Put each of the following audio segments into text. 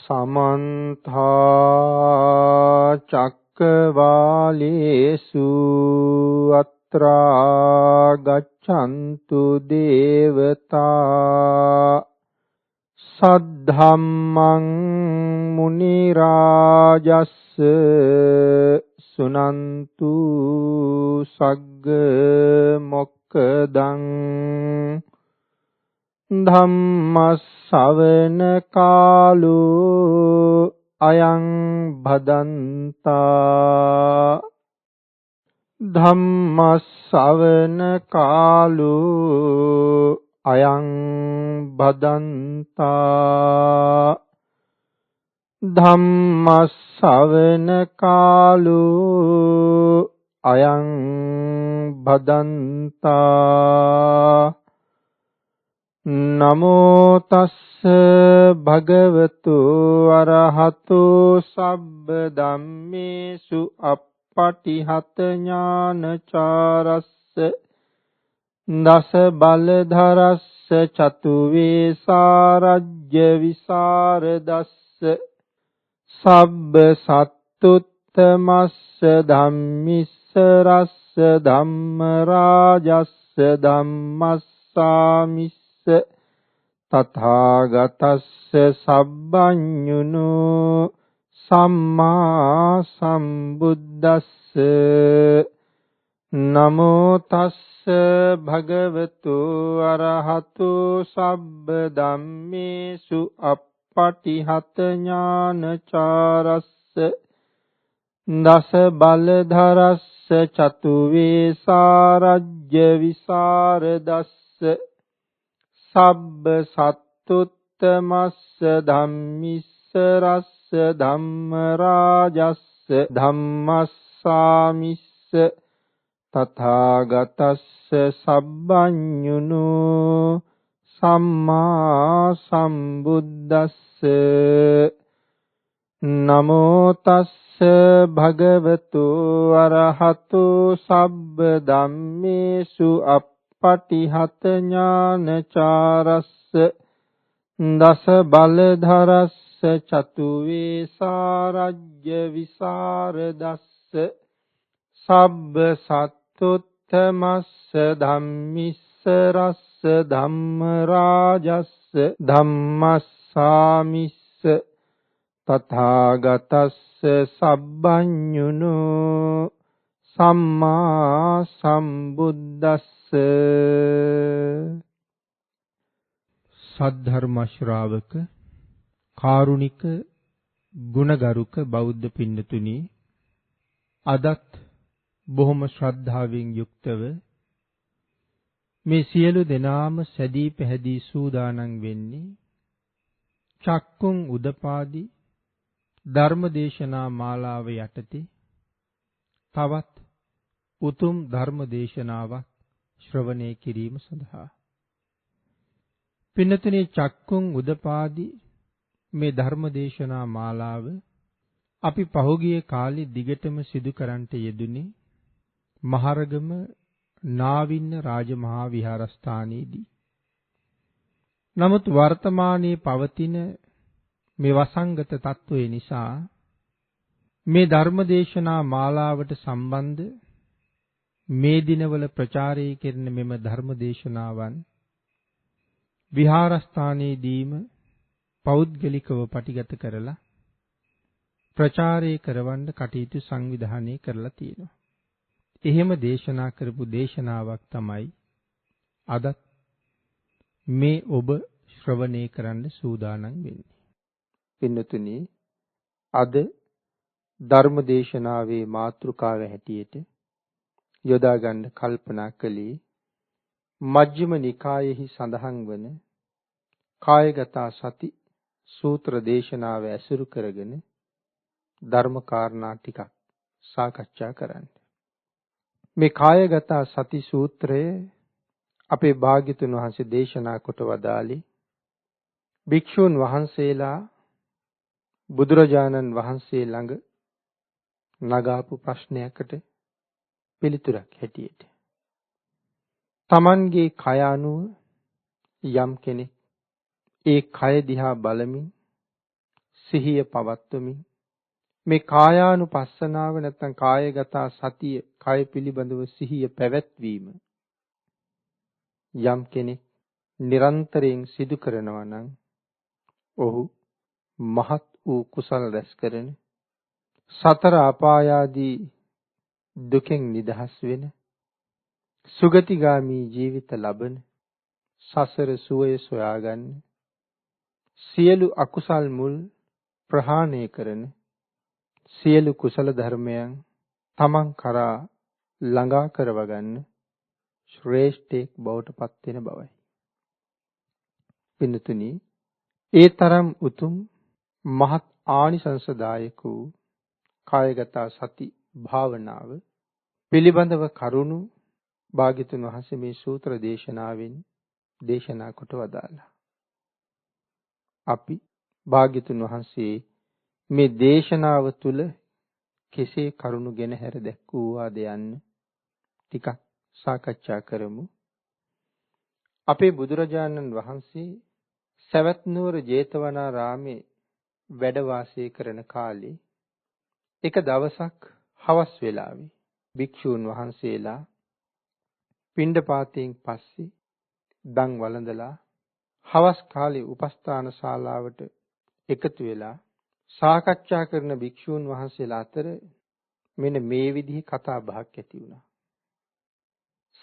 समन्ता चक्रवालेषु अत्रा गच्छन्तु देवता सद्धम्मं मुनिराजस्य सुनन्तु सग्ग मोक्खदं ධම්මස්සවන කාලෝ අයං භදන්තා ධම්මස්සවන කාලෝ අයං භදන්තා ධම්මස්සවන කාලෝ අයං භදන්තා නමෝ තස්ස භගවතු අරහතෝ සබ්බ ධම්මේසු අප්පටිහත ඥානචාරස්ස දස බලධරස්ස චතු වේසාරජ්‍ය විසරදස්ස සබ්බ සත්තුත්තමස්ස ධම්මිස්ස රස්ස ධම්ම රාජස්ස ධම්මස්සාමිස්ස තථාගතස්ස සබ්බඤුනෝ සම්මා සම්බුද්දස්ස නමෝ තස්ස භගවතු අරහතෝ සබ්බ ධම්මේසු අප්පටිහත ඥානචාරස්ස දස බලධරස්ස චතු වේසාරජ්‍ය විසරදස්ස සබ්බ සත්තුත්තමස්ස ධම්මිස්ස රස්ස ධම්ම රාජස්ස ධම්මස්සාමිස්ස තථාගතස්ස සබ්බඤුනෝ සම්මා සම්බුද්දස්ස නමෝ තස්ස භගවතු අරහතෝ සබ්බ ධම්මේසු පටිහත ඥානචාරස්ස දස බලධරස්ස චතු වේසාරජ්‍ය විසරදස්ස සබ්බ සත්තුත්තමස්ස ධම්මිස්ස රස්ස ධම්ම රාජස්ස ධම්මස්සාමිස්ස තථාගතස්ස සබ්බඤුනෝ සම්මා සම්බුද්දස්ස සද්ධර්ම ශ්‍රාවක කාරුණික ගුණගරුක බෞද්ධ පින්නතුනි අදත් බොහොම ශ්‍රද්ධාවෙන් යුක්තව මේ සියලු දෙනාම සැදී පැහැදී සූදානම් වෙන්නේ චක්කුං උදපාදි ධර්මදේශනා මාලාව යටතේ තවත් උතුම් ධර්ම දේශනාවක් ශ්‍රවණය කිරීම සඳහා පින්නතුනි චක්කුං උදපාදි මේ ධර්ම දේශනා මාලාව අපි පහුගිය කාලේ දිගටම සිදු කරන්නට යෙදුනේ මහරගම නාවින්න රාජමහා විහාරස්ථානයේදී. නමුත් වර්තමානයේ පවතින මේ වසංගත තත්ත්වය නිසා මේ ධර්මදේශනා මාලාවට සම්බන්ධ මේ දිනවල ප්‍රචාරය කෙරෙන මෙම ධර්මදේශනාවන් විහාරස්ථානයේදීම පෞද්ගලිකව පටිගත කරලා ප්‍රචාරය කරවන්න කටයුතු සංවිධානය කරලා තියෙනවා. එහෙම දේශනා කරපු දේශනාවක් තමයි අදත් මේ ඔබ ශ්‍රවණය කරන්න සූදානම් වෙන්නේ. පින්නතුනි අද ධර්ම දේශනාවේ මාතෘකාව හැටියට යොදා ගන්න කල්පනා කළේ මජ්ක්‍ධිම නිකායෙහි සඳහන් වන කායගත සති සූත්‍ර දේශනාව ඇසුරු කරගෙන ධර්ම කාරණා ටිකක් සාකච්ඡා කරන්න. මේ කායගත සති සූත්‍රය අපේ භාග්‍යතුන් වහන්සේ දේශනා කොට වදාළේ භික්ෂූන් වහන්සේලා බුදුරජාණන් වහන්සේ ළඟ නගාපු ප්‍රශ්නයකට පිළිතුරක් හැටියට. තමන්ගේ කය අනුව යම් කෙනෙක් ඒ කය දිහා බලමින් සිහිය පවත්වමින් මේ කායානුපස්සනාව නැත්නම් කායගත සතිය කය පිළිබඳව සිහිය පැවැත්වීම යම් කෙනෙක් නිරන්තරයෙන් සිදු කරනවා නම් ඔහු මහත් වූ කුසල රැස් කරන සතර අපායාදී දුකෙන් නිදහස් වෙන සුගතිගාමී ජීවිත ලබන සසර සුවය සොයාගන්න සියලු අකුසල් මුල් ප්‍රහාණය කරන සියලු කුසල ධර්මයන් තමන් කරා ළඟා කරව ගන්න ශ්‍රේෂ්ඨයෙක් බවට පත් වෙන බවයි. පින්තුනි, ඒ තරම් උතුම් මහත් ආනිසංසදායක වූ කායගත සති භාවනාව පිළිබඳව කරුණු භාග්‍යතුන් වහන්සේ මේ සූත්‍ර දේශනාවෙන් දේශනා කොට වදාළා. අපි භාග්‍යතුන් වහන්සේ මේ දේශනාව තුළ කෙසේ කරුණු ගෙන හැර දැක්වුවාද යන්න ටිකක් සාකච්ඡා කරමු. අපේ බුදුරජාණන් වහන්සේ සවැත් නුවර ජේතවනාරාමේ වැඩ වාසය කරන කාලේ එක දවසක් හවස් වෙලාවේ භික්ෂූන් වහන්සේලා පිණ්ඩපාතයෙන් පස්සේ දන් වළඳලා හවස් කාලේ උපස්ථාන ශාලාවට එකතු වෙලා සාකච්ඡා කරන භික්ෂූන් වහන්සේලා අතර මෙන්න මේ විදිහේ කතා බහක් ඇති වුණා.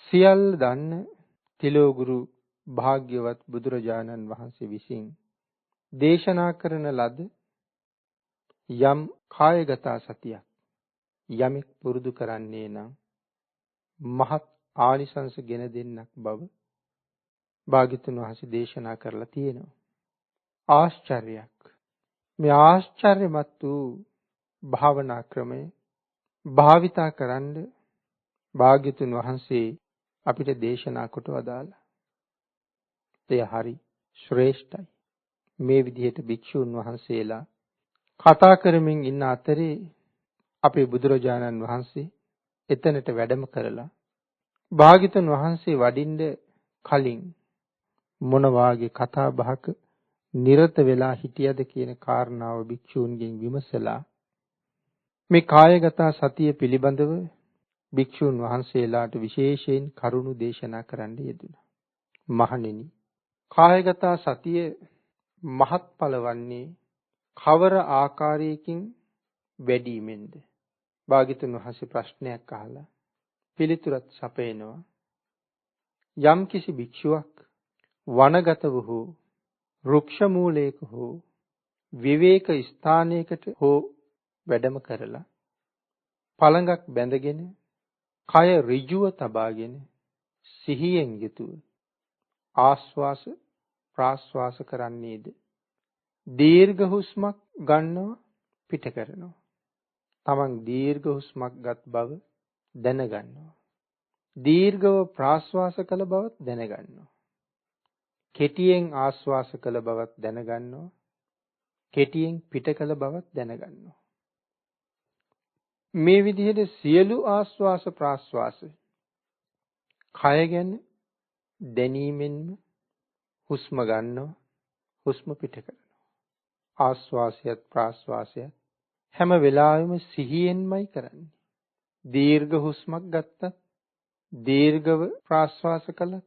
සියල්ල දන්න තිලෝගුරු භාග්‍යවත් බුදුරජාණන් වහන්සේ විසින් දේශනා කරන ලද යම් කායගත සතියක් යමෙක් පුරුදු කරන්නේ නම් මහත් ආනිසංස ගෙන දෙන්නක් බව භාග්‍යතුන් වහන්සේ දේශනා කරලා තියෙනවා. ආශ්චර්යයක්. මේ ආශ්චර්යමත් වූ භාවනා ක්‍රමය භාවිතා කරන්න භාග්‍යතුන් වහන්සේ අපිට දේශනා කොට වදාළා. එය හරි ශ්‍රේෂ්ඨයි. මේ විදිහට භික්ෂූන් වහන්සේලා කතා කරමින් ඉන්න අතරේ අපේ බුදුරජාණන් වහන්සේ එතනට වැඩම කරලා භාග්‍යතුන් වහන්සේ වඩින්න කලින් මොන වාගේ කතා බහක නිරත වෙලා හිටියද කියන කාරණාව භික්ෂූන්ගෙන් විමසලා මේ කායගත සතිය පිළිබඳව භික්ෂූන් වහන්සේලාට විශේෂයෙන් කරුණු දේශනා කරන්න යෙදුණා. මහණෙනි, කායගත සතිය මහත්ඵල වන්නේ කවර ආකාරයකින් වැඩිමෙන්ද? භාග්‍යතුන් වහන්සේ ප්‍රශ්නයක් අහලා පිළිතුරක් සපයනවා. යම් කිසි භික්ෂුවක් වනගතව හෝ වෘක්ෂ මූලයක හෝ විවේක ස්ථානයකට හෝ වැඩම කරලා පළඟක් බැඳගෙන කය ඍජුව තබාගෙන සිහියෙන් යුතුව ආස්වාස ප්‍රාස්වාස කරන්නේද දීර්ඝ හුස්මක් ගන්නවා පිට කරනවා. තමන් දීර්ඝ හුස්මක් ගත් බව දැනගන්නවා. දීර්ඝව ප්‍රාස්වාස කළ බවත් දැනගන්නවා. කෙටියෙන් ආස්වාස කළ බවත් දැනගන්නවා. කෙටියෙන් පිට කළ බවත් දැනගන්නවා. මේ විදිහට සියලු ආස්වාස ප්‍රාස්වාස කය ගැන දැනීමෙන්ම හුස්ම ගන්නවා, හුස්ම පිට කරනවා. ආස්වාසයත් ප්‍රාස්වාසයත් හැම වෙලාවෙම සිහියෙන්මයි කරන්නේ. දීර්ඝ හුස්මක් ගත්තත් දීර්ඝව ප්‍රාස්වාස කළත්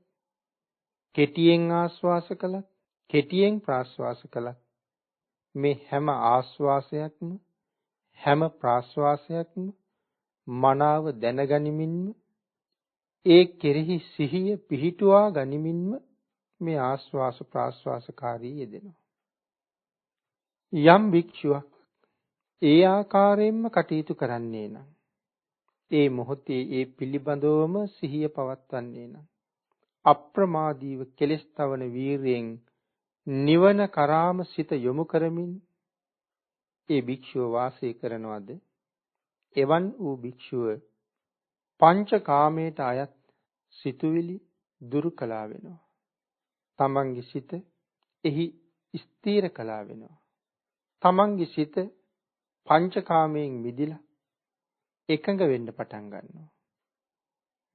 කෙටියෙන් ආස්වාස කළත් කෙටියෙන් ප්‍රාස්වාස කළත් මේ හැම ආස්වාසයක්ම හැම ප්‍රාස්වාසයක්ම මනාව දැනගනිමින්ම ඒ කෙරෙහි සිහිය පිහිටුවා ගනිමින්ම මේ ආස්වාස ප්‍රාස්වාසකාරී යෙදෙනවා. යම් භික්ෂුවක් ඒ ආකාරයෙන්ම කටයුතු කරන්නේ නම් ඒ මොහොතේ ඒ පිළිබඳවම සිහිය පවත්වන්නේ නම් අප්‍රමාදීව කෙලෙස් තවන වීරියෙන් නිවන කරාම සිත යොමු කරමින් ඒ භික්ෂුව වාසය කරනවද? එවන් වූ භික්ෂුව පංචකාමයට අයත් සිතුවිලි දුරු කළා වෙනවා. තමන්ගේ සිත එහි ස්ථීර කළා වෙනවා. තමන්ගේ සිත පංචකාමයෙන් මිදිලා එකඟ වෙන්න පටන් ගන්නවා.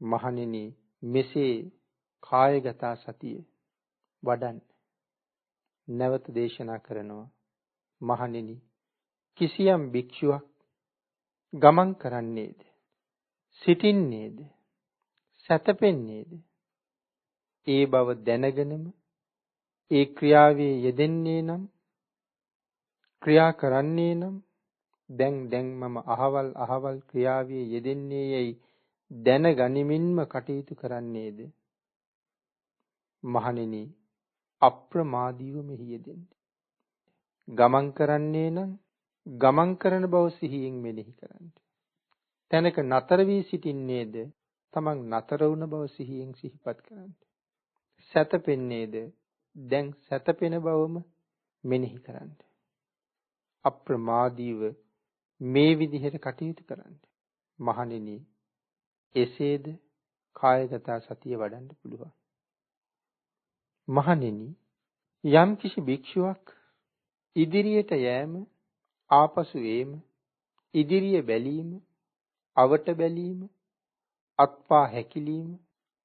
මහණෙනි, මෙසේ කායගත සතිය වඩන්න. නැවත දේශනා කරනවා. මහණෙනි, කිසියම් භික්ෂුවක් ගමන් කරන්නේද, සිටින්නේද, සැතපෙන්නේද, ඒ බව දැනගෙනම ඒ ක්‍රියාවේ යෙදෙන්නේ නම්, ක්‍රියා කරන්නේ නම්, දැන් මම අහවල් ක්‍රියාවේ යෙදෙන්නේ යයි දැනගනිමින්ම කටයුතු කරන්නේද, මහණෙනි, අප්‍රමාදීව මෙහි යෙදෙන්න. ගමන් කරන්නේ නම් ගමන් කරන බව සිහියෙන් මෙනෙහි කරන්න. තැනක නතර වී සිටින්නේද, තමන් නතර වුණ බව සිහියෙන් සිහිපත් කරන්න. සැතපෙන්නේද, දැන් සැතපෙන බවම මෙනෙහි කරන්න. අප්‍රමාදීව මේ විදිහට කටයුතු කරන්න. මහණෙනි, එසේද කායගත සතිය වඩන්න පුළුවන්. මහණෙනි, යම් කිසි භික්ෂුවක් ඉදිරියට යෑම, ආපසු ඒම, ඉදිරිය බැලීම, අවට බැලීම, අත්පා හැකිලීම,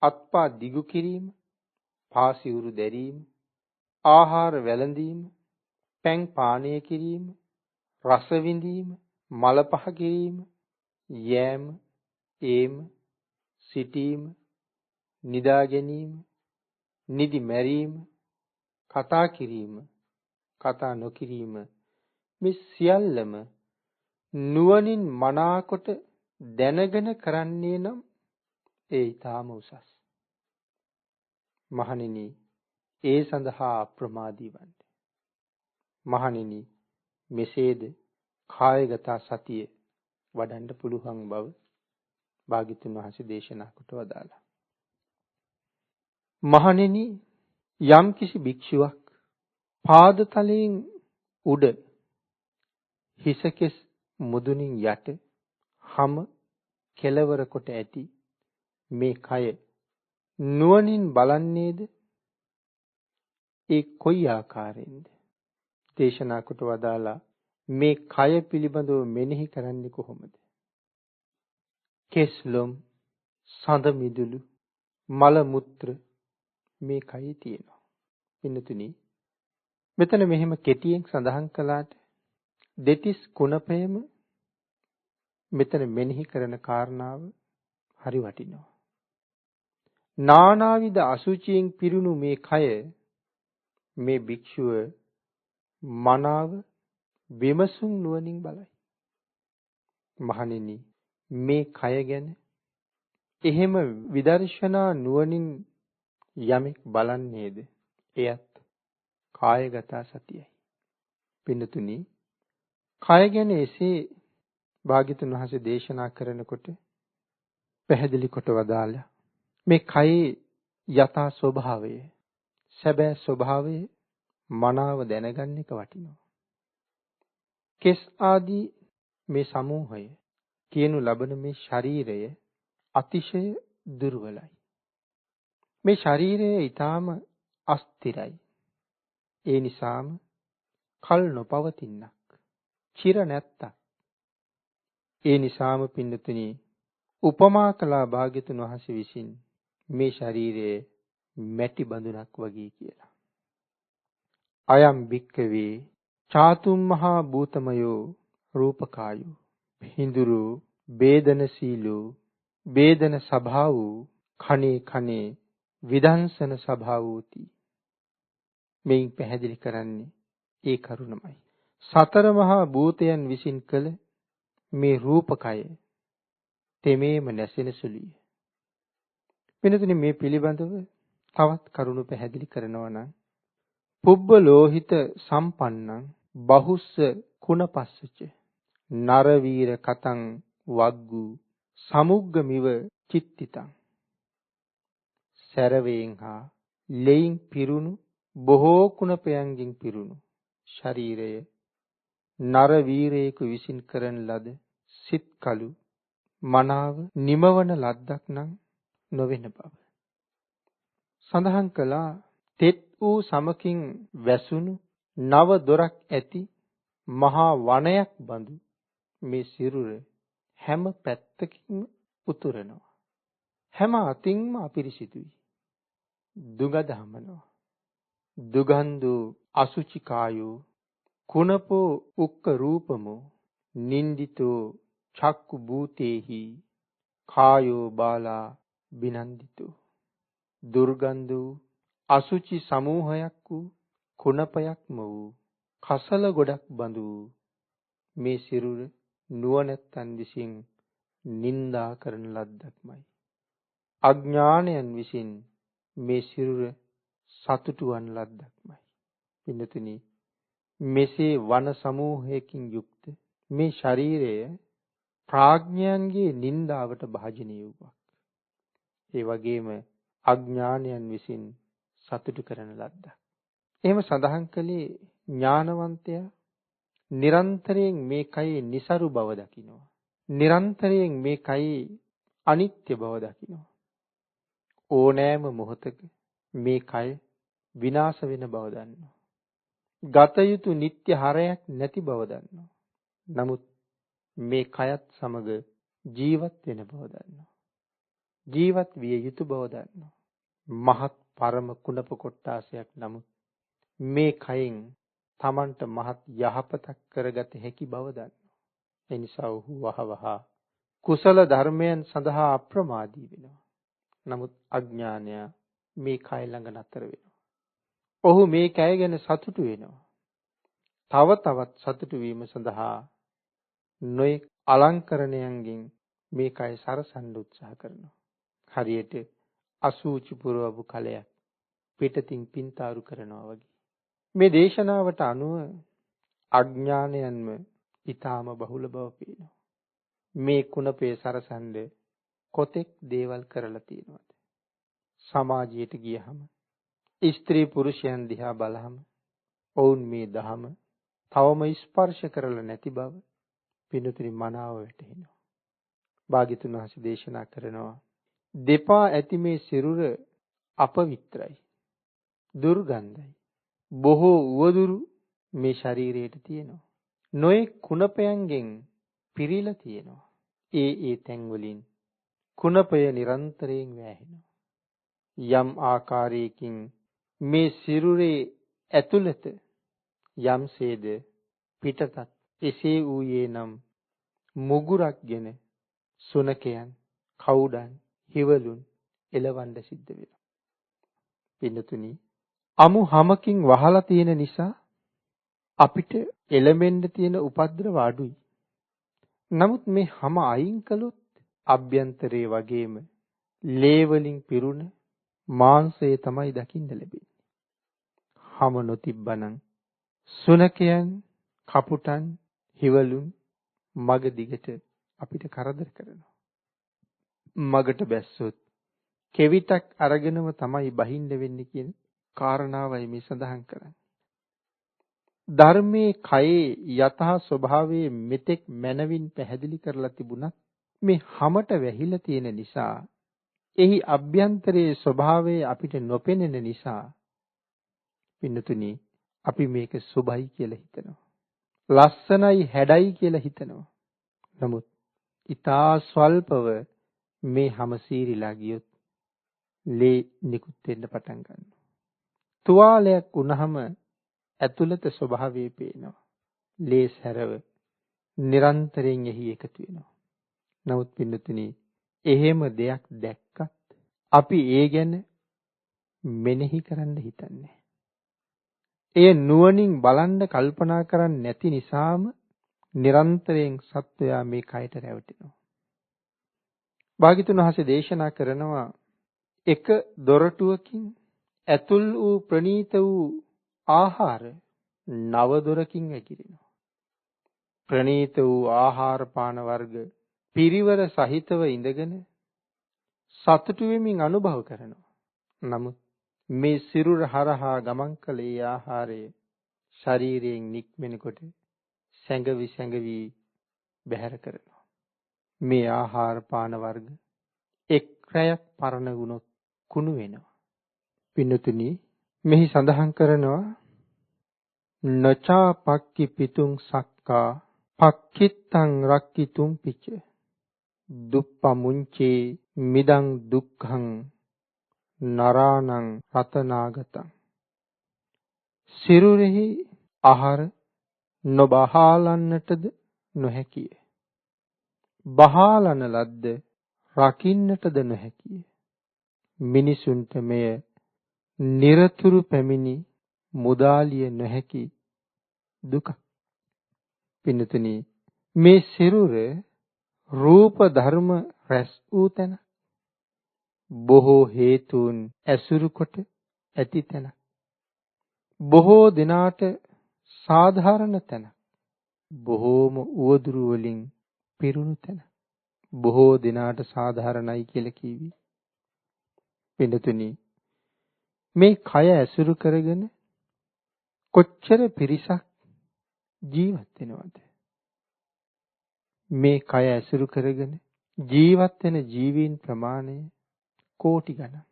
අත්පා දිගු කිරීම, පාසිවුරු දැරීම, ආහාර වැළඳීම, පැන් පානය කිරීම, රස විඳීම, මල පහ කිරීම, යෑම, ඒම, සිටීම, නිදා ගැනීම, නිදි මැරීම, කතා කිරීම, කතා නොකිරීම, මේ සියල්ලම නුවණින් මනාකොට දැනගෙන කරන්නේ නම් ඒ ඊටාම උසස්. මහණෙනි, ඒ සඳහා අප්‍රමාදී වන්න. මහණෙනි, මෙසේද කායගත සතිය වඩන්න පුළුවන් බව භාග්‍යතුන් වහන්සේ දේශනා කොට වදාළා. මහණෙනි, යම් කිසි භික්ෂුවක් පාදතලයෙන් උඩ, හිසකෙස් මුදුනින් යට, හම කෙලවර කොට ඇති මේ කය නුවණින් බලන්නේද, ඒ කොයි ආකාරයෙන්ද? දේශනා කොට වදාලා මේ කය පිළිබඳව මෙනෙහි කරන්නේ කොහොමද? කෙස්ලොම්, සඳ මිදුළු, මල මුත්‍ර මේ කයේ තියෙනවා. පින්නතුනි, මෙතන මෙහෙම කෙටියෙන් සඳහන් කළාට දෙතිස් කුණපයම මෙතන මෙනෙහි කරන කාරණාව හරි වටිනවා. නානාවිද අසුචියෙන් පිරුණු මේ කය, මේ භික්ෂුව මනාව විමසුම් නුවණින් බලයි. මහණෙනි, මේ කය ගැන එහෙම විදර්ශනා නුවණින් යමෙක් බලන්නේද, එයත් කායගත සතියයි. පින්නතුනි, කය ගැන එසේ භාග්‍යතුන් වහන්සේ දේශනා කරනකොට පැහැදිලි කොට වදාළා. මේ කයේ යථා ස්වභාවය, සැබෑ ස්වභාවය මනාව දැනගන්න එක වටිනවා. කෙස් ආදී මේ සමූහය කියනු ලබන මේ ශරීරය අතිශය දුර්වලයි. මේ ශරීරය ඊටාම අස්තිරයි. ඒ නිසාම කල් නොපවතිනක්, චිර නැත්තක්. ඒ නිසාම පින්නතුනි, උපමා කළා භාග්‍යතුන් වහන්සේ විසින් මේ ශරීරයේ මැටි බඳුනක් වගේ කියලා. අයම් භික්කවේ චාතුම් මහා භූතමයෝ රූපකායෝ හිඳුරු වේදනශීලෝ වේදන ස්වභාවෝ කනේ කනේ විදංශන ස්වභාවෝති. මේන් පැහැදිලි කරන්නේ ඒ කරුණමයි. සතර මහා භූතයන් විසින් කළ මේ රූපකය තෙමේම නැසෙන සුළුය. වෙනතුනි, මේ පිළිබඳව තවත් කරුණු පැහැදිලි කරනවා නම් පුබ්බ ලෝහිත සම්පන්නං බහුස්ස කුණපස්සච නර වීර කතං වග්ගු සමුග්ගමිව චිත්තිතං. සරවයෙන් හා ලෙයින් පිරුණු බොහෝ කුණපයන්ගෙන් පිරුණු ශරීරය නර වීරයෙකු විසින් කරන ලද සිත් කලු මනාව නිමවන ලද්දක් නම් නොවන බව සඳහන් කළා. තෙත් වූ සමකින් වැසුණු නව දොරක් ඇති මහා වනයක් බඳු මේ සිරුර හැම පැත්තකින්ම උතුරනවා. හැම අතින්ම අපිරිසිදුයි. දුගඳ හමනවා. දුගන්ධෝ අසුචි කායෝ කුණපෝ උක්ක රූපමෝ නින්දිතෝ චක්කු භූතේහි කායෝ බාලා බිනන්දිතෝ දුර්ගන්ධ වූ අසුචි සමූහයක් වූ කුණපයක්ම වූ කසල ගොඩක් බඳු මේ සිරුර නුවණැත්තන් විසින් නින්දා කරන ලද්දක්මයි. අඥානයන් විසින් මේ සිරුර සතුටු වන ලද්දක්මයි. පින්නතුනි, මෙසේ වන සමූහයකින් යුක්ත මේ ශරීරය ප්‍රඥයන්ගේ නින්දාවට භාජනය වූවක්. ඒ වගේම අඥානයන් විසින් සතුටු කරන ලද්දක්. එහෙම සඳහන් කළේ ඥානවන්තයා නිරන්තරයෙන් මේ කයේ નિසරු බව දකිනවා. නිරන්තරයෙන් මේ කයේ අනිත්‍ය බව දකිනවා. ඕනෑම මොහොතක මේ කය විනාශ වෙන බව දන්නවා. ගත යුතු නিত্য හරයක් නැති බව දන්නවා. නමුත් මේ කයත් සමග ජීවත් වෙන බව දන්නවා. ජීවත් විය යුතු බව දන්නවා. මහත් පරම කුණප කොට්ටාසයක් නමුත් මේ කයෙන් Tamanට මහත් යහපතක් කරගත හැකි බව දන්නවා. ඒ නිසා ඔහු වහවහ කුසල ධර්මයන් සඳහා අප්‍රමාදී වෙනවා. නමුත් අඥානය මේ කය ළඟ නතර වෙනවා. ඔහු මේ කය ගැන සතුටු වෙනවා. තව තවත් සතුටු වීම සඳහා නොයෙක් අලංකරණයන්ගෙන් මේ කය සරසන්න උත්සාහ කරනවා. හරියට අසූචි පුරවපු කලයක් පිටතින් පින්තාරු කරනවා වගේ. මේ දේශනාවට අනුව අඥානයන්ම ඊටාම බහුල බව පේනවා. මේ කුණපේ සරසන්න කොතෙක් දේවල් කරලා තියෙනවද? සමාජයට ගියහම ස්ත්‍රී පුරුෂයන් දිහා බලහම ඔවුන් මේ දහම තවම ස්පර්ශ කරලා නැති බව පින්තුනි මනාව වැටහෙනවා. භාග්‍යතුන් වහන්සේ දේශනා කරනවා දෙපා ඇති මේ සිරුර අපවිත්‍රයි, දුර්ගන්ධයි. බොහෝ උවදුරු මේ ශරීරයට තියෙනවා. නොයේ කුණපයන්ගෙන් පිරීලා තියෙනවා. ඒ තැන් වලින් කුණපය නිරන්තරයෙන් වැහෙනවා. යම් ආකාරයකින් මේ සිරුරේ ඇතුළත යම්සේද පිටතත් එසේ වූයේ නම් මුගුරක්ගෙන සුනකයන්, කවුඩන්, හිවලුන් එලවන්න සිද්ධ වෙනවා. පින්නතුනි, අමු හැමකින් වහලා තියෙන නිසා අපිට එළමෙන්න තියෙන උපද්‍රව අඩුයි. නමුත් මේ හැම අයින් කළොත් අභ්‍යන්තරයේ වගේම ලේ වලින් පිරුණ මාංශය තමයි දකින්න ලැබෙන්නේ. හැම නොතිබ්බනම් සුනකයන්, කපුටන්, හිවලුන් මග දිගට අපිට කරදර කරනවා. මගට බැස්සොත් කෙවිතක් අරගෙනම තමයි බහින්න වෙන්නේ කියන කාරණාවයි මේ සඳහන් කරන්නේ. ධර්මයේ කයේ යථා ස්වභාවයේ මෙතෙක් මනවින් පැහැදිලි කරලා තිබුණත් මේ හැමත වැහිලා තියෙන නිසා එහි අභ්‍යන්තරයේ ස්වභාවය අපිට නොපෙනෙන නිසා පින්නතුනි අපි මේක සුභයි කියලා හිතනවා. ලස්සනයි හැඩයි කියලා හිතනවා. නමුත් ඊටා ස්වල්පව මේ හැම සීරිලා ගියොත් ලේ නිකුත් වෙන්න පටන් ගන්නවා. තුවාලයක් වුණාම ඇතුළත ස්වභාවය පේනවා. ලේ සැරව නිරන්තරයෙන් එහි එකතු වෙනවා. නමුත් පින්නතුනි එහෙම දෙයක් දැක්කත් අපි ඒ ගැන මෙනෙහි කරන්න හිතන්නේ. ඒ නුවණින් බලන්න කල්පනා කරන්නේ නැති නිසාම නිරන්තරයෙන් සත්වයා මේ කයට රැවටෙනවා. භාග්‍යතුන් වහන්සේ දේශනා කරනවා එක දොරටුවකින් ඇතුල් වූ ප්‍රණීත වූ ආහාර නව දොරකින් වැగిරෙනවා. ප්‍රණීත වූ ආහාර පාන වර්ග පිරිවර සහිතව ඉඳගෙන සතුටු වෙමින් අනුභව කරනවා. නමුත් මේ සිරුර හරහා ගමන් කළ ඒ ආහාරය ශරීරයෙන් නික්මෙනකොට සැඟවි බැහැර කරනවා. මේ ආහාර පාන වර්ග එක් රැයක් පරණ වුණොත් කුණු වෙනවා. පින්නතුනි මෙහි සඳහන් කරනවා නචා පක්කි පිතුං සක්කා පක්කිත්තං රක්කිතුම් පිච දුප්පමුංචේ මිදං දුක්ඛං නරාණං රතනාගතං. සිරුරෙහි ආහාර නොබහාලන්නටද නොහැකිය. බහාලන ලද්ද රකින්නටද නොහැකිය. මිනිසුන්ට මෙය නිරතුරු පැමිණි මුදාලිය නොහැකි දුක. පින්නතුනි, මේ සිරුර රූප ධර්ම රැස් වූ තැන, බොහෝ හේතුන් ඇසුරු කොට ඇති තැන, බොහෝ දිනාට සාධාරණ තැන, බොහෝම උවදුරු වලින් පිරුණු තැන. බොහෝ දිනාට සාධාරණයි කියලා කිව්වි. පින්නතුනි, මේ කය ඇසුරු කරගෙන කොච්චර පිරිසක් ජීවත් වෙනවද? මේ කය ඇසුරු කරගෙන ජීවත් වෙන ජීවීන් ප්‍රමාණය කෝටි ගණන්.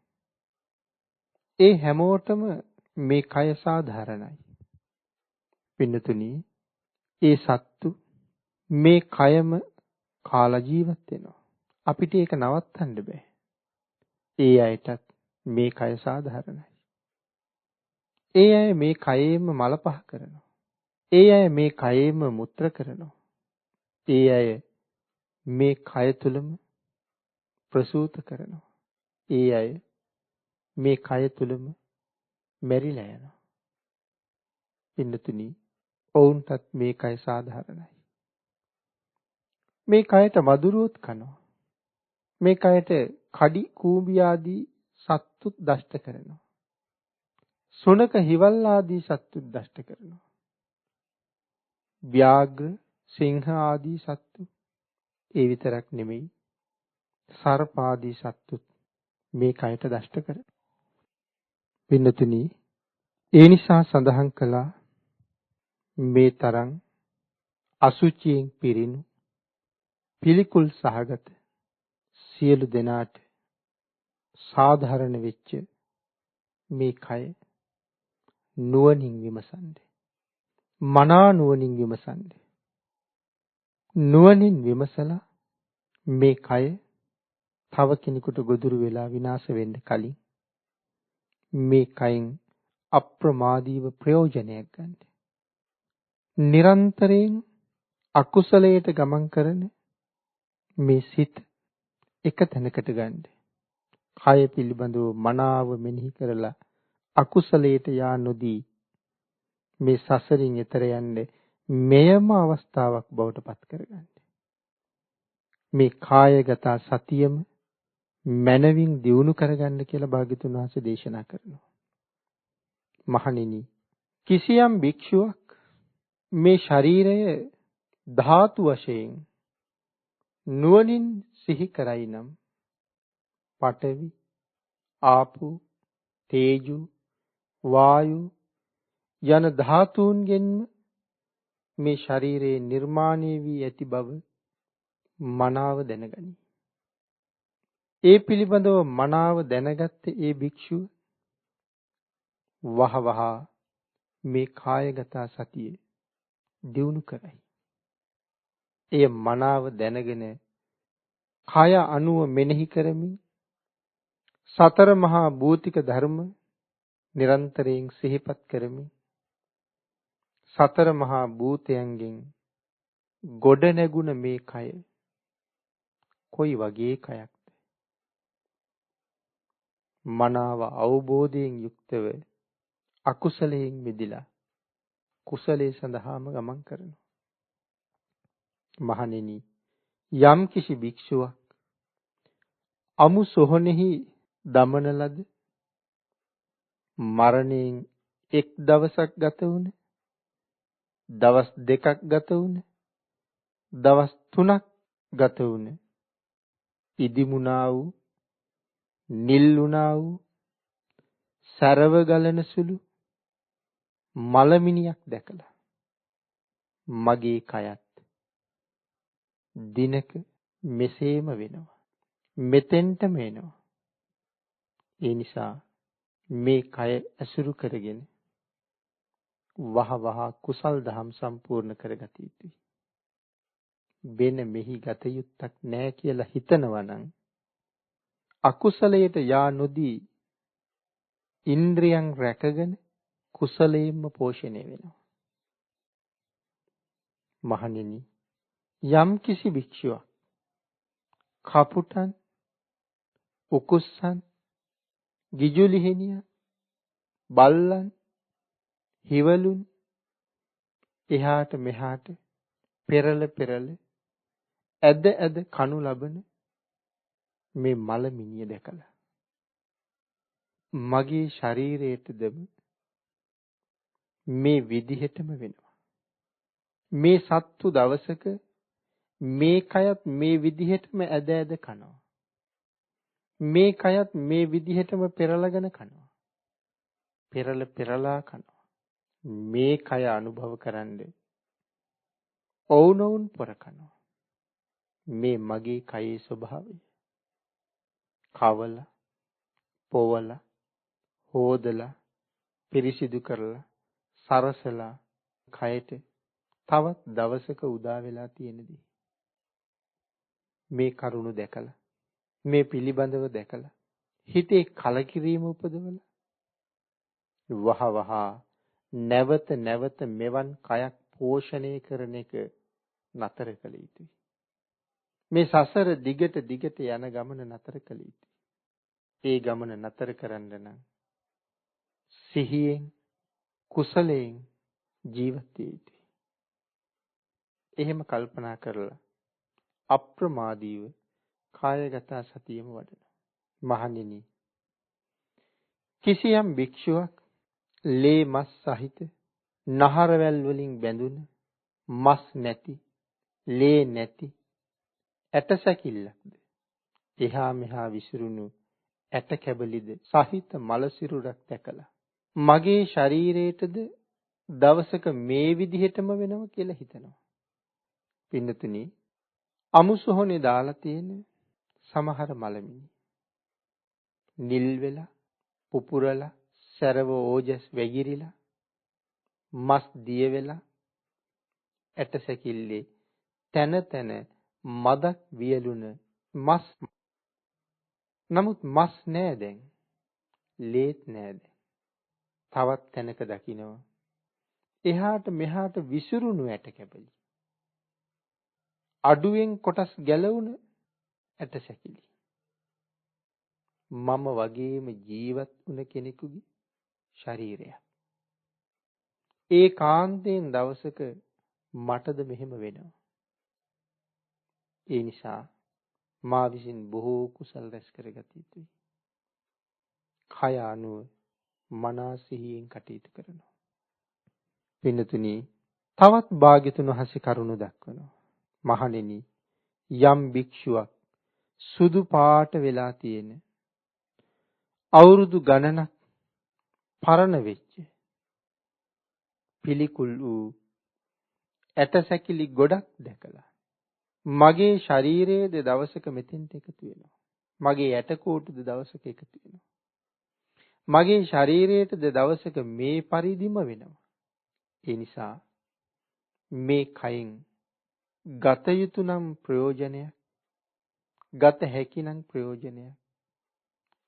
ඒ හැමෝටම මේ කය සාධාරණයි. පින්නතුනි, ඒ සත්තු මේ කයම කාලා ජීවත් වෙනවා. අපිට ඒක නවත්තන්න බෑ. ඒ අයටත් මේ කය සාධාරණයි. ඒ අය මේ කයෙම මල පහ කරනවා. ඒ අය මේ කයෙම මුත්‍ර කරනවා. ඒ අය මේ කය තුලම ප්‍රසූත කරනවා. ඒ අය මේ කය තුලම මැරිලා යනවා. පින්නතුනි, ඔවුන්ටත් මේ කය සාධාරණයි. මේ කයට මදුරුවොත් කනවා. මේ කයට කඩි කූඹි ආදී සත්තුත් දෂ්ට කරනවා. සුනක හිවල් ආදී සත්තුත් දෂ්ට කරනවා. ව්‍යාඝ්‍ර සිංහ ආදී සත්තු ඒ විතරක් නෙමෙයි, සර්ප ආදී සත්තුත් මේ කයට දෂ්ට කරනවා. පින්නතුනි, ඒ නිසා සඳහන් කළා මේ තරම් අසුචියෙන් පිරිණු පිළිකුල් සහගත සියලු දෙනාට සාධාරණ වෙච්ච මේ කය නුවණින් විමසන්න. මනා නුවණින් විමසන්න. නුවණින් විමසලා මේ කය තව කෙනෙකුට ගොදුරු වෙලා විනාශ වෙන්න කලින් මේ කයින් අප්‍රමාදීව ප්‍රයෝජනයක් ගන්න. නිරන්තරයෙන් අකුසලයට ගමන් කරන මේ සිත එක තැනකට ගන්න. කය පිළිබඳව මනාව මෙනෙහි කරලා අකුසලයට යා නොදී මේ සසරින් එතර යන්න මෙයම අවස්ථාවක් බවට පත් කරගන්න. මේ කායගත සතියම මනවින් දියුණු කරගන්න කියලා භාග්‍යතුන් වහන්සේ දේශනා කරනවා. මහණෙනි, කිසියම් භික්ෂුවක් මේ ශරීරය ධාතු වශයෙන් නුවණින් සිහි කරයි නම් පඨවි, ආපෝ, තේජෝ, වායු යන ධාතුන්ගෙන්ම මේ ශරීරයේ නිර්මාණය වී ඇති බව මනාව දැනගනි. ඒ පිළිබඳව මනාව දැනගත්ත ඒ භික්ෂුව වහවහ මේ කායගත සතිය දියුණු කරයි. එය මනාව දැනගෙන කය අනුව මෙනෙහි කරමින් සතර මහා භූතික ධර්ම නිරන්තරයෙන් සිහිපත් කරමින් සතර මහා භූතයන්ගෙන් ගොඩ නැගුණ මේ කය කොයි වගේ කයක්ද? මනාව අවබෝධයෙන් යුක්තව අකුසලයෙන් මිදිලා කුසලයේ සඳහාම ගමන් කරනවා. මහණෙනි, යම් කිසි භික්ෂුවක් අමු සොහොනෙහි දමන ලද මරණයෙන් එක් දවසක් ගත වුණ, දවස් දෙකක් ගත වුණ, දවස් 3ක් ගත වුණ, ඉදිමුණා වූ, නිල්ුණා වූ, සරව ගලන සුළු මලමිනියක් දැකලා මගේ කයත් දිනක මෙසේම වෙනවා, මෙතෙන්ටම එනවා. ඒ නිසා මේ කය ඇසුරු කරගෙන වහ කුසල් දහම් සම්පූර්ණ කරගත යුතුයි. වෙන මෙහි ගත යුත්තක් නැහැ කියලා හිතනවා නම් අකුසලයට යා නොදී ඉන්ද්‍රියන් රැකගෙන කුසලයෙන්ම පෝෂණය වෙනවා. මහණෙනි, යම් කිසි භික්ෂුවක් කපුටන්, උකුස්සන්, ගිජුලිහිනියන්, බල්ලන්, හිවලුන් එහාට මෙහාට පෙරළ ඇද කනු ලබන මේ මලමිනිය දැකලා මගේ ශරීරයටද මේ විදිහටම වෙනවා. මේ සත්තු දවසක මේ කයත් මේ විදිහටම ඇද කනවා. මේ කයත් මේ විදිහටම පෙරලගෙන කනවා. පෙරලා කනවා. මේ කය අනුභව කරන්නේ ඔවුනොවුන් පොර කනවා. මේ මගේ කයේ ස්වභාවය. කවලා, පොවලා, හොදලා, පිරිසිදු කරලා, සරසලා කයට තවත් දවසක උදා වෙලා තියෙනදී මේ කරුණ දැකලා, මේ පිළිබඳව දැකලා හිතේ කලකිරීම උපදවලා වහ නැවත මෙවන් කයක් පෝෂණය කරන එක නතර කළ යුතුයි. මේ සසර දිගට යන ගමන නතර කළ යුතුයි. ඒ ගමන නතර කරන්න නම් සිහියෙන්, කුසලයෙන් ජීවත් විය යුතුයි. එහෙම කල්පනා කරලා අප්‍රමාදීව කායගත සතියෙම වඩනවා. මහණෙනි, කිසියම් භික්ෂුවක් ලේ මස් සහිත නහරවැල් වලින් බැඳුන මස් නැති, ලේ නැති ඇටසැකිල්ලක්ද එහා මෙහා විසිරුණු ඇට කැබලිද සහිත මල සිරුරක් දැකලා මගේ ශරීරයටද දවසක මේ විදිහටම වෙනව කියලා හිතනවා. පින්නතුනි, අමුසොහොනේ දාලා තියෙන සමහර මලමිනි නිල් වෙලා, පුපුරලා, සැරව ඕජස් වැగిරිලා, මස් දිය වෙලා, ඇටසැකිල්ලේ තන මදක් වියලුන මස්. නමුත් මස් නෑ දැන්. ලේත් නෑ දැන්. තවත් තැනක දකිනවා එහාට මෙහාට විසිරුණු ඇට කැබලි. අඩුවෙන් කොටස් ගැලවුණ ඇටසැකිලි. මම වගේම ජීවත් වුණ කෙනෙකුගේ ශරීරයක්. ඒ කාන්තෙන් දවසක මටද මෙහෙම වෙනවා. ඒ නිසා මා විසින් බොහෝ කුසල් රැස් කරගත යුතුයි. කය අනුව මනස සිහියෙන් කටයුතු කරනවා. පින්නතුනි, තවත් භාග්‍යතුන් වහන්සේ කරුණ දක්වනවා. මහණෙනි, යම් භික්ෂුවක් සුදු පාට වෙලා තියෙන අවුරුදු ගණනක් පරණ වෙච්ච පිළිකුල් වූ ඇටසැකිලි ගොඩක් දැකලා මගේ ශරීරයේද දවසක මෙතෙන්ට එකතු වෙනවා. මගේ ඇටකෝටුද දවසක එකතු වෙනවා. මගේ ශරීරයේද දවසක මේ පරිදිම වෙනවා. ඒ නිසා මේ කයින් ගත යුතු නම් ප්‍රයෝජනයක්, ගත හැකි නම් ප්‍රයෝජනයක්,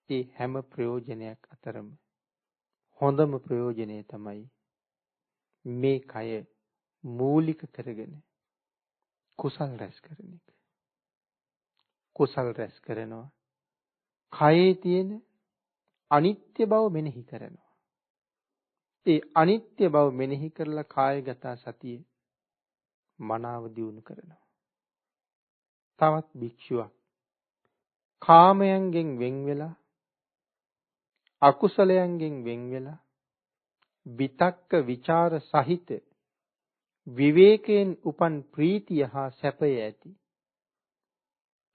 ඒ හැම ප්‍රයෝජනයක් අතරම හොඳම ප්‍රයෝජනය තමයි මේ කය මූලික කරගෙන කුසල් රැස් කරන එක. කුසල් රැස් කරනවා. කයේ තියෙන අනිත්‍ය බව මෙනෙහි කරනවා. ඒ අනිත්‍ය බව මෙනෙහි කරලා කායගත සතිය මනාව දියුණු කරනවා. තවත් භික්ෂුවක් කාමයන්ගෙන් වෙන් වෙලා, අකුසලයන්ගෙන් වෙන් වෙලා, විතක්ක ਵਿਚාර සහිත විවේකයෙන් උපන් ප්‍රීතිය හා සැපය ඇති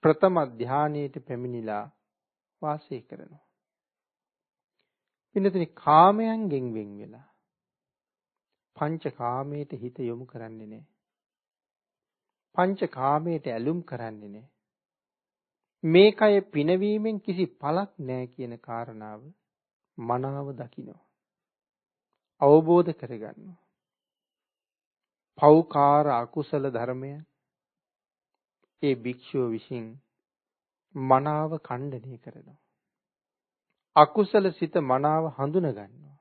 ප්‍රථම ධානයට පැමිණිලා වාසය කරනවා. පින්නතුනි, කාමයන්ගෙන් වෙන් වෙලා පංච කාමයට හිත යොමු කරන්නේ නැහැ. පංච කාමයට ඇලුම් කරන්නේ නැහැ. මේ කය පිනවීමෙන් කිසි පළක් නැහැ කියන කාරණාව මනාව දකිනවා. අවබෝධ කරගන්නවා. පෞකාර අකුසල ධර්මයන් ඒ භික්ෂුව විසින් මනාව ඛණ්ඩනය කරනවා. අකුසල සිත මනාව හඳුන ගන්නවා.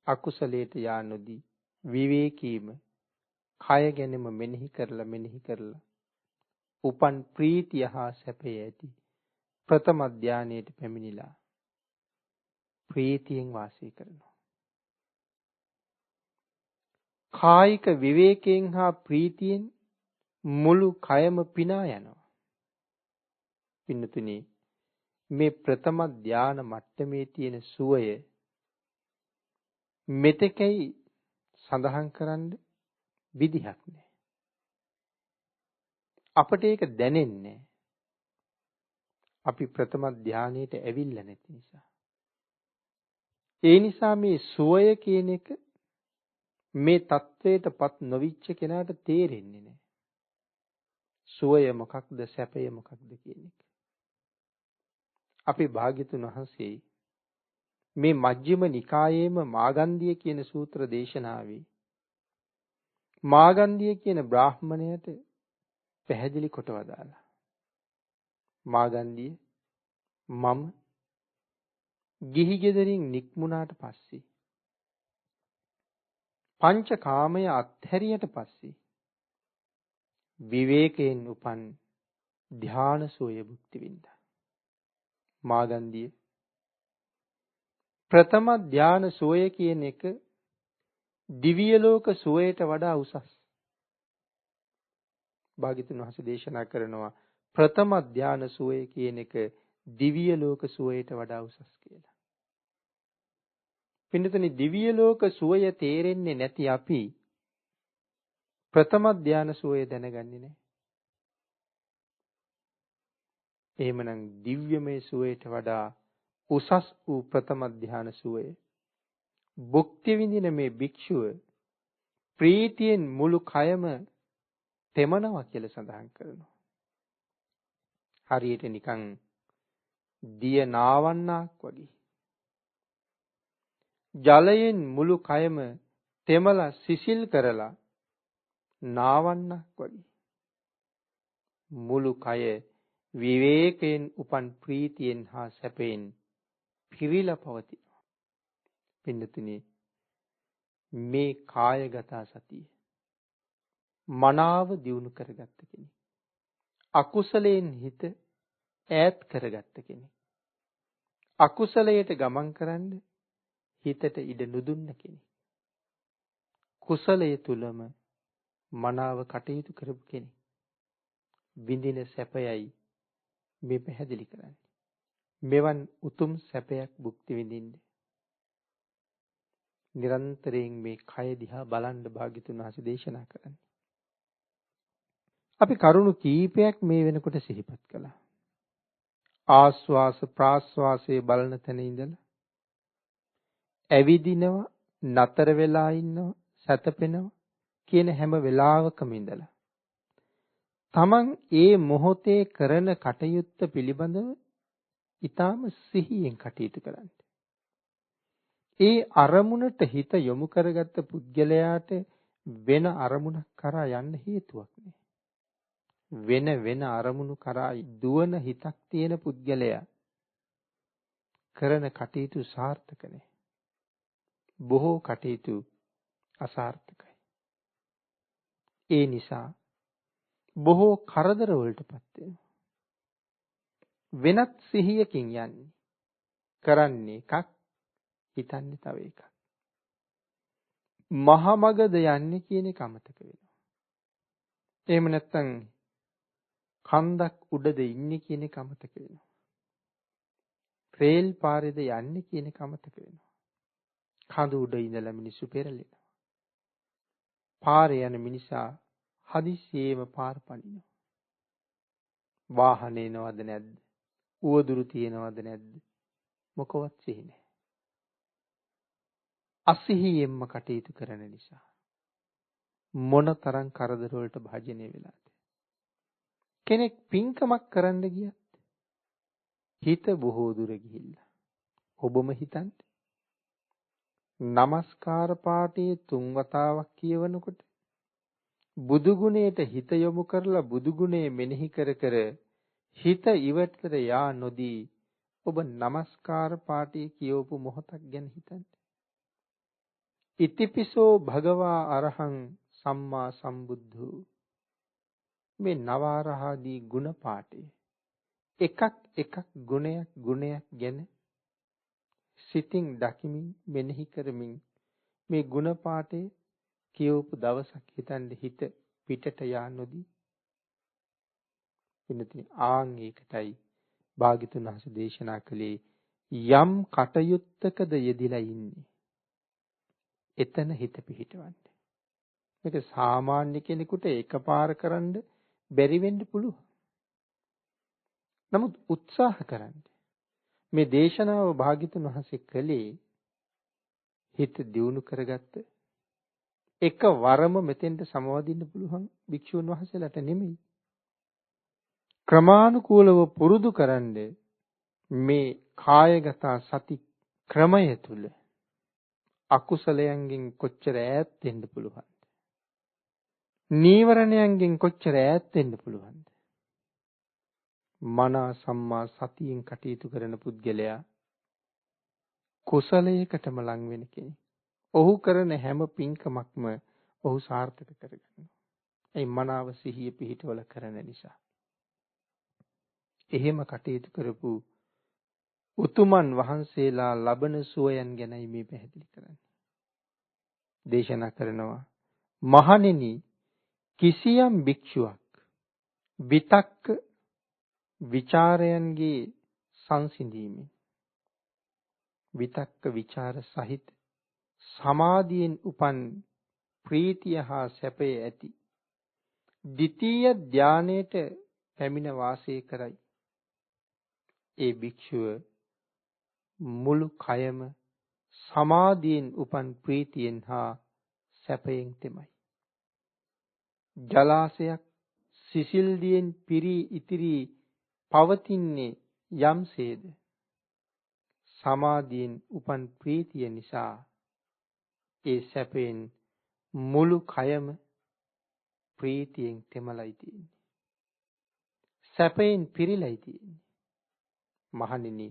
අකුසලයට යා නොදී විවේකීම කය ගැනම මෙනෙහි කරලා උපන් ප්‍රීතිය හා සැපය ඇති ප්‍රථම ධානයට පැමිණිලා ප්‍රීතියෙන් වාසය කරනවා. කායික විවේකයෙන් හා ප්‍රීතියෙන් මුළු කයම පිනා යනවා. පින්නතුනි, මේ ප්‍රථම ධාන මට්ටමේ තියෙන සුවය මෙතෙකයි සඳහන් කරන්න විදිහක් නැහැ. අපට ඒක දැනෙන්නේ අපි ප්‍රථම ධානයට ඇවිල්ලා නැති නිසා. ඒ නිසා මේ සුවය කියන එක මේ தത്വයටපත් නොවිච්ච කෙනාට තේරෙන්නේ නැහැ. සුවය මොකක්ද, සැපය මොකක්ද කියන එක. අපි භාග්‍යතුන් වහන්සේ මේ මජ්ක්‍ධිම නිකායේම මාගන්ධිය කියන සූත්‍ර දේශනාවේ මාගන්ධිය කියන බ්‍රාහ්මණයට පැහැදිලි කොට වදාලා. මාගන්ධිය, මම ගිහි ගෙදරින් නික්මුණාට පස්සේ පංචකාමය අත්හැරියට පස්සේ විවේකයෙන් උපන් ධාන සෝය භුක්ති විඳා. මාගන්ධිය, ප්‍රථම ධාන සෝය කියන එක දිව්‍ය ලෝක සෝයට වඩා උසස්. භාග්‍යතුන් වහන්සේ දේශනා කරනවා ප්‍රථම ධාන සෝය කියන එක දිව්‍ය ලෝක සෝයට වඩා උසස් කියලා. පින්නතනි, දිව්‍ය ලෝක සෝය තේරෙන්නේ නැති අපි ප්‍රථම ධාන සෝය දැනගන්නේ නැහැ. එහෙමනම් දිව්‍යමය සෝයට වඩා උසස් වූ ප්‍රථම ධාන සෝය භුක්ති විඳින මේ භික්ෂුව ප්‍රීතියෙන් මුළු කයම තෙමනවා කියලා සඳහන් කරනවා. හරියට නිකන් දිය නාවන්නාක් වගේ. ජලයෙන් මුළු කයම තෙමලා සිසිල් කරලා නාවන්නක් වගේ. මුළු කය විවේකයෙන් උපන් ප්‍රීතියෙන් හා සැපයෙන් පිරීලා පවතිනවා. පින්නතුනි, මේ කායගත සතිය මනාව දියුණු කරගත්ත කෙනෙක්, අකුසලයෙන් හිත ඈත් කරගත්ත කෙනෙක්, අකුසලයට ගමන් කරන්න හිතට ඉඩ නුදුන්න කෙනෙක්, කුසලයේ තුලම මනාව කටයුතු කරපු කෙනෙක් විඳින සැපයයි මේ පැහැදිලි කරන්නේ. මෙවන් උතුම් සැපයක් භුක්ති විඳින්න නිරන්තරයෙන් මේ කය දිහා බලන්න භාග්‍යතුන් වහන්සේ දේශනා කරන්නේ. අපි කරුණු කීපයක් මේ වෙනකොට සිහිපත් කළා. ආස්වාස ප්‍රාස්වාසයේ බලන තැන ඉඳලා ඇවිදිනවා, නතර වෙලා ඉන්නවා, සැතපෙනවා කියන හැම වෙලාවකම ඉඳලා තමන් ඒ මොහොතේ කරන කටයුත්ත පිළිබඳව ඊටාම සිහියෙන් කටයුතු කරන්න. ඒ අරමුණට හිත යොමු කරගත්ත පුද්ගලයාට වෙන අරමුණක් කරා යන්න හේතුවක් නෑ. වෙන අරමුණු කරා දුවන හිතක් තියෙන පුද්ගලයා කරන කටයුතු සාර්ථක නෑ. බොහෝ කටයුතු අසාර්ථකයි. ඒ නිසා බොහෝ කරදර වලටපත් වෙනවා. වෙනත් සිහියකින් යන්නේ, කරන්නේ එකක්, හිතන්නේ තව එකක්. මහමගද යන්නේ කියන එක අමතක වෙනවා. එහෙම නැත්නම් කන්දක් උඩද ඉන්නේ කියන එක අමතක වෙනවා. රේල් පාරේද යන්නේ කියන එක අමතක වෙනවා. කඳ උඩ ඉඳලා මිනිස්සු පෙරලෙනවා. පාරේ යන මිනිසා හදිසියෙම පාර පනිනවා. වාහන එනවද නැද්ද? උවදුරු තියෙනවද නැද්ද? මොකවත් සිහි නැහැ. අසිහියෙන්ම කටයුතු කරන නිසා මොනතරම් කරදර වලට භාජනය වෙලාද? කෙනෙක් පින්කමක් කරන්න ගියත් හිත බොහෝ දුර ගිහිල්ලා. ඔබම හිතන්න. නමස්කාර පාඨයේ 3 වතාවක් කියවනකොට බුදු ගුණයට හිත යොමු කරලා බුදු ගුණය මෙනෙහි කර කර හිත ඉවතට යා නොදී ඔබ නමස්කාර පාඨයේ කියවපු මොහොතක් ගැන හිතන්න. ඉතිපිසෝ භගවා අරහං සම්මා සම්බුද්ධ මේ නවාරහාදී ගුණ පාඨය එකක් ගුණයක් ගැන සිතින් දකිමින් මෙනෙහි කරමින් මේ ගුණ පාඨය කියවපු දවසක් හිතන්නේ හිත පිටට යා නොදී ඉන්නතින් ආන් ඒකටයි භාග්‍යතුන් වහන්සේ දේශනා කළේ යම් කටයුත්තකද යෙදිලා ඉන්නේ එතන හිත පිහිටවන්න. මේක සාමාන්‍ය කෙනෙකුට එකපාර කරන්න බැරි වෙන්න පුළුවන්. නමුත් උත්සාහ කරන්න. මේ දේශනාව භාග්‍යතුන් වහන්සේ කළේ හිත දියුණු කරගත්ත එක වරම මෙතෙන්ට සමවදින්න පුළුවන් භික්ෂුන් වහන්සේලාට නෙමෙයි. ක්‍රමානුකූලව පුරුදු කරන්නේ මේ කායගත සති ක්‍රමය තුල අකුසලයන්ගෙන් කොච්චර ඈත් වෙන්න පුළුවන්ද? නීවරණයන්ගෙන් කොච්චර ඈත් වෙන්න පුළුවන්ද? මන සම්මා සතියෙන් කටයුතු කරන පුද්ගලයා කුසලයකටම ලං වෙන කෙනෙක්. ඔහු කරන හැම පින්කමක්ම ඔහු සාර්ථක කරගන්නවා. ඒ මනාව සිහිය පිහිටවල කරන නිසා. එහෙම කටයුතු කරපු උතුමන් වහන්සේලා ලබන සුවයන් ගැනයි මේ පැහැදිලි කරන්නේ. දේශනා කරනවා මහණෙනි කිසියම් භික්ෂුවක් විතක්ක විචාරයන්ගේ සංසිඳීමෙන් විතක්ක විචාර සහිත සමාධියෙන් උපන් ප්‍රීතිය හා සැපය ඇති ද්විතීය ධානයේට පැමිණ වාසය කරයි. ඒ භික්ෂුව මුළු කයම සමාධියෙන් උපන් ප්‍රීතියෙන් හා සැපයෙන් තෙමයි. ජලාශයක් සිසිල් දියෙන් පිරී ඉතිරි පවතින්නේ යම්සේද සමාධියෙන් උපන් ප්‍රීතිය නිසා ඒ සැපයෙන් මුළු කයම ප්‍රීතියෙන් තෙමලයි තියෙන්නේ. සැපයෙන් පිරීලයි තියෙන්නේ. මහණෙනි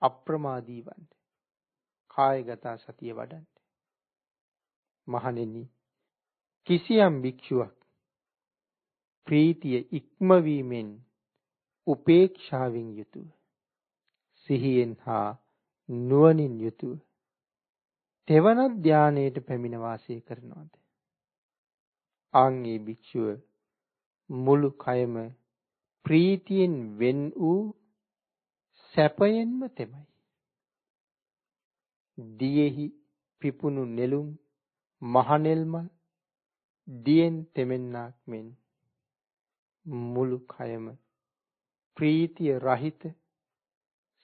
අප්‍රමාදී වන්න. කායගත සතිය වඩන්න. මහණෙනි කිසියම් භික්ෂුවක් ප්‍රීතිය ඉක්මවීමෙන් උපේක්ෂාවෙන් යුතුව සිහියෙන් හා නුවණින් යුතුව තෙවන ධානයට පැමිණ වාසය කරනවාද? ආන්ගේ භික්ෂුව මුළු කයම ප්‍රීතියෙන් වෙන් වූ සැපයෙන්ම තෙමයි. දියෙහි පිපුණු නෙළුම් මහනෙල් මල් දියෙන් තෙමෙන්නාක් මෙන් මුළු කයම ප්‍රීතිය රහිත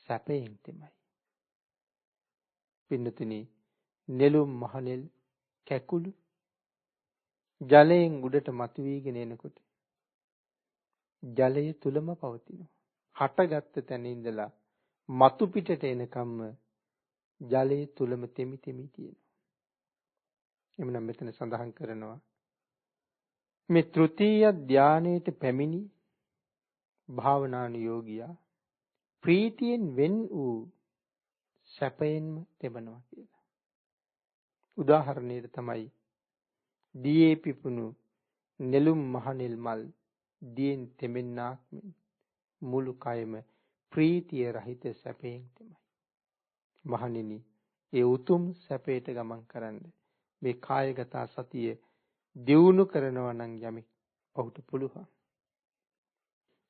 සැපයෙන් තෙමයි. පින්නතුනි නෙළුම් මහනෙල් කැකුළු ජලයෙන් උඩට මතුවීගෙන එනකොට ජලය තුලම පවතිනවා. හටගත්ත තැන ඉඳලා මතු පිටට එනකම්ම ජලයේ තුලම තෙමි තියෙනවා. එමනම් මෙතන සඳහන් කරනවා මේ තෘතීය ධානයේට පැමිණි භාවනානුයෝගියා ප්‍රීතියෙන් වෙන් වූ සැපයෙන්ම තෙමනවා කියලා. උදාහරණයක් තමයි දියේ පිපුණු නෙළුම් මහනෙල් මල් දියෙන් තෙමෙන්නාක් මෙන් මුළු කයම ප්‍රීතිය රහිත සැපයෙන් තෙමයි. මහණෙනි ඒ උතුම් සැපයට ගමන් කරන්න මේ කායගත සතිය දියුණු කරනවා නම් යමෙක් ඔහුට පුළුවන්.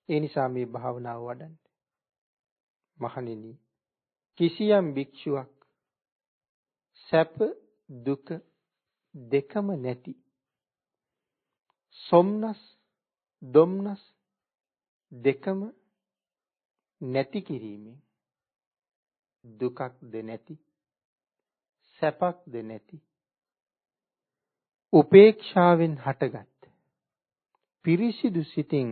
ඒ නිසා මේ භාවනාව වඩන්න. මහණෙනි කිසියම් භික්ෂුවක් සැප දුක දෙකම නැති සොම්නස් දොම්නස් දෙකම නැති කිරීමෙන් දුකක්ද නැති සැපක්ද නැති උපේක්ෂාවෙන් හටගත් පිරිසිදු සිතින්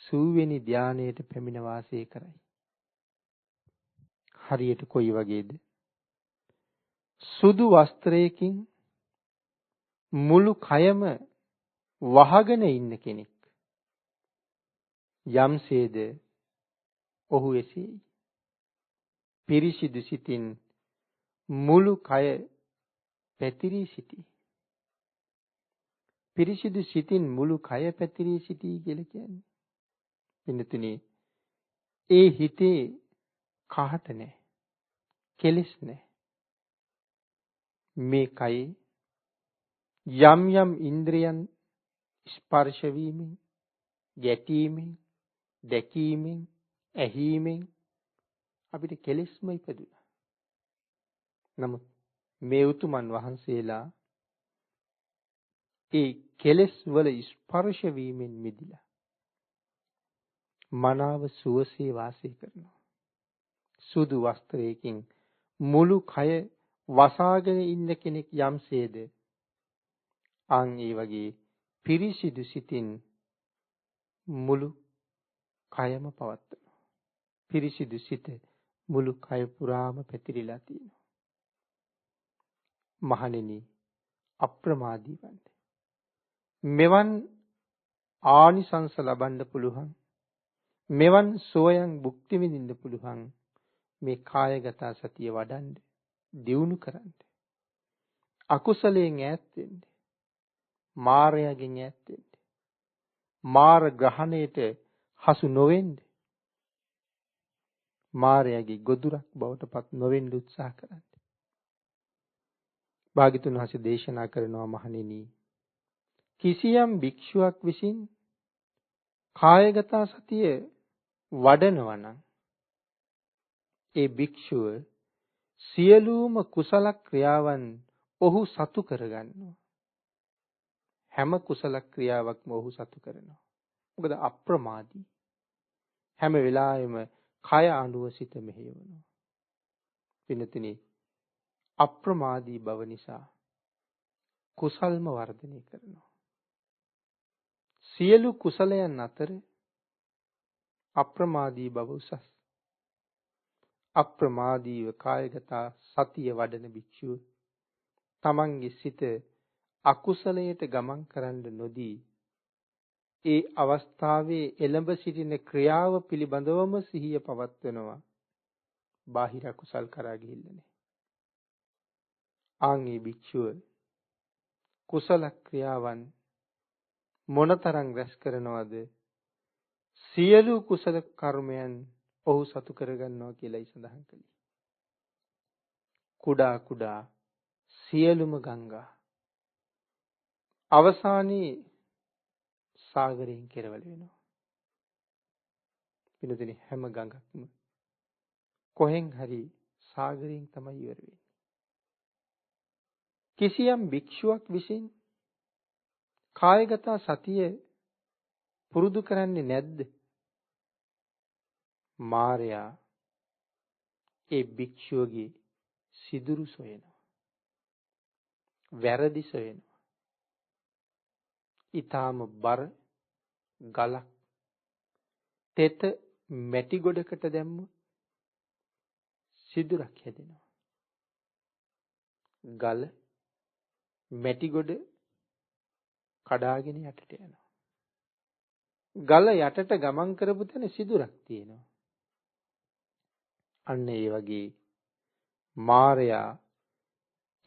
සූවෙනි ධානයට පැමිණ වාසය කරයි. හරියට කොයි වගේද? සුදු වස්ත්‍රයකින් මුළු කයම වහගෙන ඉන්න කෙනෙක්. යම්සේද ඔහු එසේයි. පිරිසිදු සිතින් මුළු කය පැතිරී සිටී. පිරිසිදු සිතින් මුළු කය පැතිරී සිටී කියලා කියන්නේ. පින්නතුනේ ඒ හිතේ කහට නැහැ. කෙලෙස් නැහැ. මේ කයේ යම් යම් ඉන්ද්‍රියන් ස්පර්ශ වීමෙන්, ගැටීමෙන්, දැකීමෙන්, ඇහිීමෙන් අපිට කෙලෙස්ම ඉපදුනා. නමුත් මේ උතුමන් වහන්සේලා ඒ කෙලෙස් වල ස්පර්ශ වීමෙන් මිදිලා මනාව සුවසේ වාසය කරනවා. සුදු වස්ත්‍රයකින් මුළු කය වසාගෙන ඉන්න කෙනෙක් යම්සේද අන් ඒ වගේ පිරිසිදු සිතින් මුළු කයම පවත්වනවා. පිරිසිදු සිත මුළු කය පුරාම පැතිරිලා තියෙනවා. මහණෙනි අප්‍රමාදී වන්න. මෙවන් ආනිසංස ලබන්න පුළුවන්. මෙවන් සෝයන් භුක්ති විඳින්න පුළුවන්. මේ කායගත සතිය වඩන්න, දියුණු කරන්න. අකුසලයෙන් ඈත් වෙන්න. මායයෙන් ඈත් වෙන්න. මාර ග්‍රහණයට හසු නොවෙන්න. මායගේ ගොදුරක් බවට පත් නොවෙන්න උත්සාහ කරන්න. භාග්‍යතුන් වහන්සේ දේශනා කරනවා මහණෙනි කිසියම් භික්ෂුවක් විසින් කායගත සතිය වඩනවා නම් ඒ භික්ෂුව සියලුම කුසල ක්‍රියාවන් ඔහු සතු කරගන්නවා. හැම කුසල ක්‍රියාවක්ම ඔහු සතු කරනවා. මොකද අප්‍රමාදී. හැම වෙලාවෙම කය අනුව සිත මෙහෙයවනවා. පින්නතිනි අප්‍රමාදී බව නිසා කුසල්ම වර්ධනය කරනවා. සියලු කුසලයන් අතර අප්‍රමාදී බව උසස්. අප්‍රමාදීව කායගත සතිය වඩන භික්ෂුව තමන්ගේ සිත අකුසලයට ගමන් කරන්න නොදී ඒ අවස්ථාවේ එළඹ සිටින ක්‍රියාව පිළිබඳවම සිහිය පවත්වනවා. බාහිර කුසල් කරා ගිහිල්ලා නැහැ. ආන්ගේ භික්ෂුව කුසල ක්‍රියාවන් මොනතරම් රැස් කරනවද? සියලු කුසල කර්මයන් ඔහු සතු කරගන්නවා කියලායි සඳහන් කළේ. කුඩා කුඩා සියලුම ගංගා අවසානයේ සාගරයෙන් කෙරවල වෙනවා. පිළිදෙන හැම ගඟක්ම කොහෙන් හරි සාගරයෙන් තමයි ඉවර වෙන්නේ. කිසියම් භික්ෂුවක් විසින් කායගත සතිය පුරුදු කරන්නේ නැද්ද? මාරයා ඒ භික්ෂුවගේ සිදුරු සොයනවා. වැරදි සොයනවා. ඊටාම බර ගලක් තෙත මැටි ගොඩකට දැම්මොත් සිදුරක් හැදෙනවා. ගල මැටි ගොඩ කඩාගෙන යටට යනවා. ගල යටට ගමන් කරපු තැන සිදුරක් තියෙනවා. අන්න ඒ වගේ මාරයා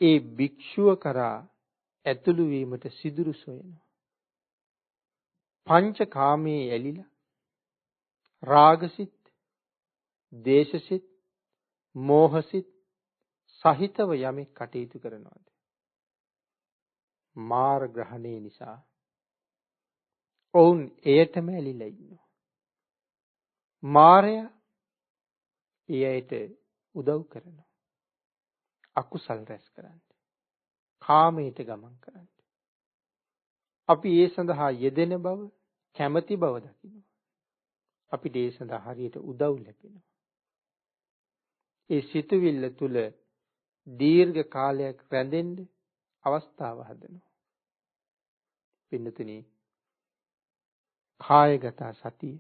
ඒ භික්ෂුව කරා ඇතුළු වීමට සිදුරු සොයනවා. පංචකාමයේ ඇලිලා රාගසිත, දේශසිත, මෝහසිත සහිතව යමෙක් කටයුතු කරනවාද? මාර ග්‍රහණය නිසා ඔවුන් එයටම ඇලිලා ඉන්නවා. මාරයා එයට උදව් කරනවා. අකුසල් රැස් කරන්න. කාමයට ගමන් කරන්න. අපි ඒ සඳහා යෙදෙන බව, කැමැති බව දකිනවා. අපිට ඒ සඳහා හරියට උදව් ලැබෙනවා. ඒ සිතුවිල්ල තුල දීර්ඝ කාලයක් රැඳෙන්න අවස්ථාව හදනවා. පින්නතුනි කායගත සතිය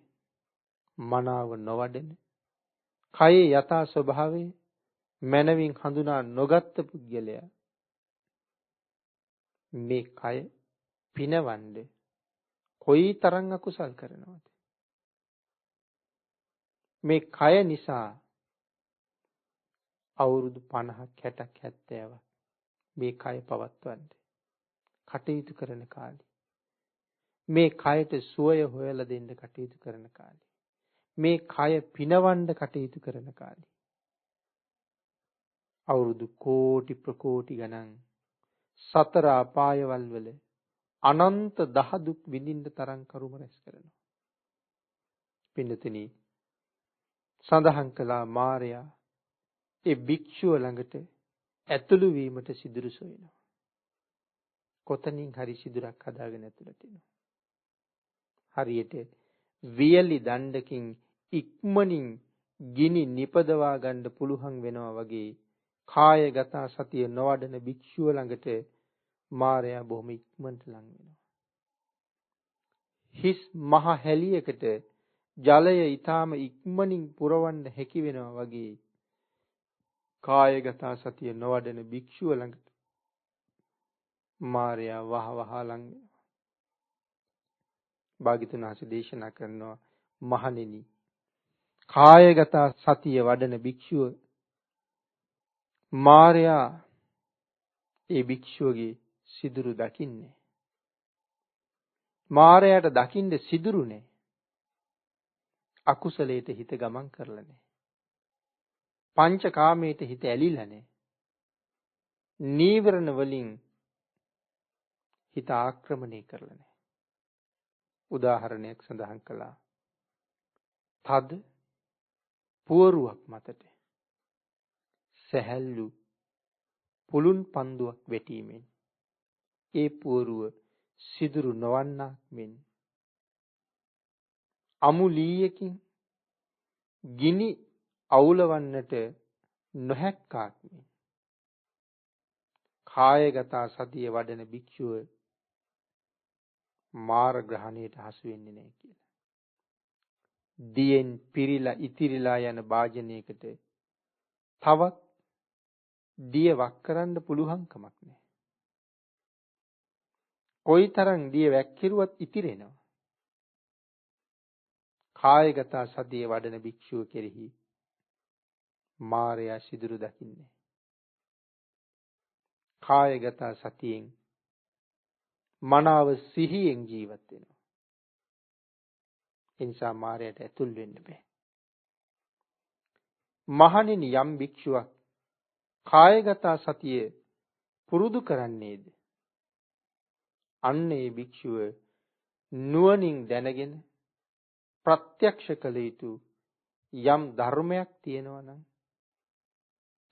මනාව නොවඩන කයේ යථා ස්වභාවය මනවින් හඳුනා නොගත් පුද්ගලයා මේ කය පිනවන්නේ කොයි තරම් අකුසල් කරනවද? මේ කය නිසා අවුරුදු 50ක් 60ක් 70ක් මේ කය පවත්වන්නේ කටයුතු කරන කාලේ මේ කයට සුවය හොයලා දෙන්න කටයුතු කරන කාලේ. මේ කය පිනවන්න කටයුතු කරන කාලේ. අවුරුදු කෝටි ප්‍රකෝටි ගණන් සතර අපායවල වල අනන්ත දහදුක් විඳින්න තරම් කරුම රැස් කරනවා. පින්නතනි සඳහන් කළා මාරයා ඒ භික්ෂුව ළඟට ඇතුළු වීමට සිදුරු සොයනවා. කොතනින් හරි සිදුරක් හදාගෙන ඇතුළට එනවා. හරියට වියලි දණ්ඩකින් ඉක්මනින් ගිනි නිපදවා ගන්න පුළුවන් වෙනවා වගේ කායගත සතිය නොවඩන භික්ෂුව ළඟට මාරයා බොහොම ඉක්මනට ලං වෙනවා. හිස් මහ හැලියකට ජලය ඊටාම ඉක්මනින් පුරවන්න හැකි වෙනවා වගේ කායගත සතිය නොවඩන භික්ෂුව ළඟට මාරයා වහ ලං වෙනවා. භාග්‍යතුන් වහන්සේ දේශනා කරනවා මහණෙනි කායගත සතිය වඩන භික්ෂුව මාරයා ඒ භික්ෂුවගේ සිදුරු දකින්නේ. මාරයාට දකින්න සිදුරු නෑ. අකුසලයට හිත ගමන් කරලා නෑ. පංචකාමයට හිත ඇලිලා නෑ. නීවරණ වලින් හිත ආක්‍රමණය කරලා නෑ. උදාහරණයක් සඳහන් කළා. තද පුවරුවක් මතට සැහැල්ලු පුළුන් පන්දුවක් වැටීමෙන් ඒ පුවරුව සිදුරු නොවන්නක් මෙන් අමුලීයකින් ගිනි අවුලවන්නට නොහැක්කාක් මෙන් කායගත සතිය වඩන භික්ෂුව මාර ග්‍රහණයට හසු වෙන්නේ නැහැ කියලා. දියෙන් පිරීලා ඉතිරිලා යන භාජනයකට තවත් දිය වක් කරන්න පුළුවන් කමක් නැහැ. කොයිතරම් දිය වැක්කිරුවත් ඉතිරෙනවා. කායගත සතිය වඩන භික්ෂුව කෙරෙහි මාරයා සිදුරු දකින්නේ. කායගත සතියෙන් මනාව සිහියෙන් ජීවත් වෙනවා. ඒ නිසා මාරයට ඇතුල් වෙන්න බෑ. මහණෙනි යම් භික්ෂුවක් කායගත සතිය පුරුදු කරන්නේද අන්න ඒ භික්ෂුව නුවණින් දැනගෙන ප්‍රත්‍යක්ෂ කළ යුතු යම් ධර්මයක් තියෙනවා නම්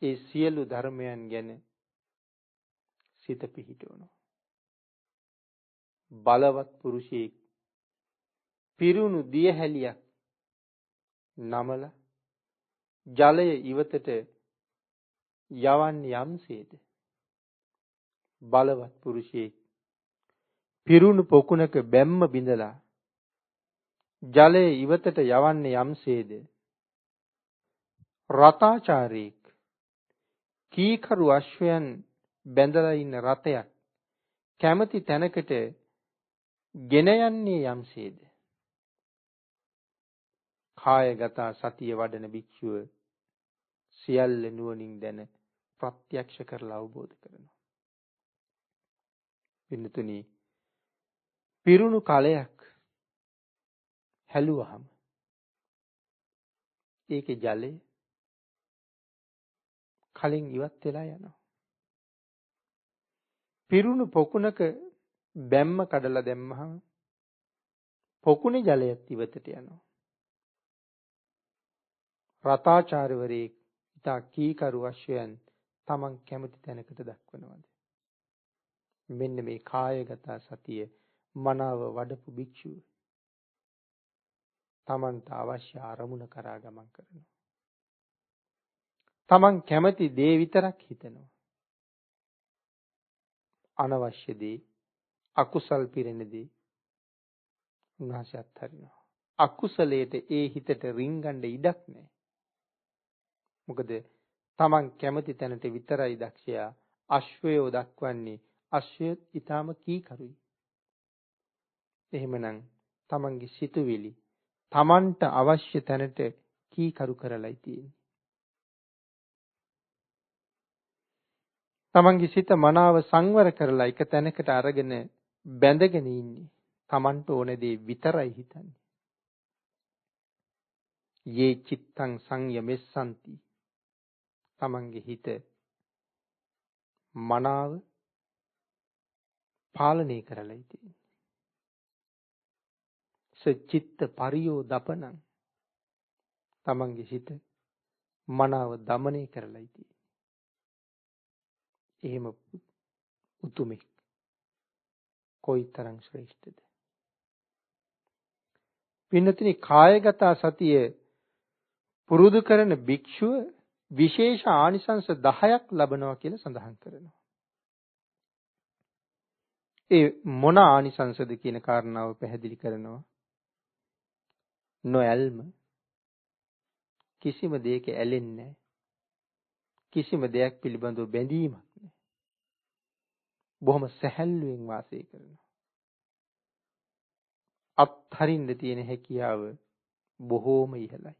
ඒ සියලු ධර්මයන් ගැන සිත පිහිටවනවා. බලවත් පුරුෂයෙක් පිරුණු දියහැලියක් නමල ජලය ඉවතට යවන්නේ යම්සේද බලවත් පුරුෂයෙක් පිරුණු පොකුණක බැම්ම බිඳලා ජලය ඉවතට යවන්නේ යම්සේද රතාචාරයෙක් කීකරු අශ්වයන් බැඳලා ඉන්න රතයක් කැමති තැනකට ගෙන යන්නේ යම්සේද කායගත සතිය වඩන භික්ෂුව සියල්ල නුවණින් දැන ප්‍රත්‍යක්ෂ කරලා අවබෝධ කරනවා. පින්නතුනි පිරුණු කලයක් හැලුවහම ඒකේ ජලය කලින් ඉවත් වෙලා යනවා. පිරුණු පොකුණක බැම්ම කඩලා දැම්මහම පොකුණේ ජලයත් ඉවතට යනවා. රතාචාර්යවරයෙක් ඉතා කීකරු අශ්වයන් තමන් කැමති තැනකට දක්වනවාද? මෙන්න මේ කායගත සතිය මනාව වඩපු භික්ෂුව තමන්ට අවශ්‍ය අරමුණ කරා ගමන් කරනවා. තමන් කැමති දේ විතරක් හිතනවා. අනවශ්‍ය දේ අකුසල් පිරෙන දේ උන්වහන්සේ අත්හරිනවා. අකුසලයට ඒ හිතට රිංගන්න ඉඩක් නැහැ. මොකද තමන් කැමති තැනට විතරයි දක්ෂයා අශ්වයෝ දක්වන්නේ. අශ්වයොත් ඊටාම කීකරුයි. එහෙමනම් තමන්ගේ සිතුවිලි තමන්ට අවශ්‍ය තැනට කීකරු කරලායි තියෙන්නේ. තමන්ගේ සිත මනාව සංවර කරලා එක තැනකට අරගෙන බැඳගෙන ඉන්නේ. Tamanට ඕන දේ විතරයි හිතන්නේ. යේ චිත්තං සංයමෙස්සන්ති. තමන්ගේ හිත මනාව පාලනය කරලා ඉතියි. සචිත්ත පරියෝ දපනං. තමන්ගේ හිත මනාව දමනය කරලා ඉතියි. එහෙම උතුමෙක් කොයිතරම් ශ්‍රේෂ්ඨද? පින්නතුනි, කායගත සතිය පුරුදු කරන භික්ෂුව විශේෂ ආනිසංස 10ක් ලබනවා කියලා සඳහන් කරනවා. ඒ මොන ආනිසංසද කියන කාරණාව පැහැදිලි කරනවා. නොඇල්ම, කිසිම දෙයක ඇලෙන්නේ නැහැ. කිසිම දෙයක් පිළිබඳව බැඳීමක් නැහැ. බොහොම සැහැල්ලුවෙන් වාසය කරනවා. අත්හරින්න තියෙන හැකියාව බොහෝම ඉහළයි.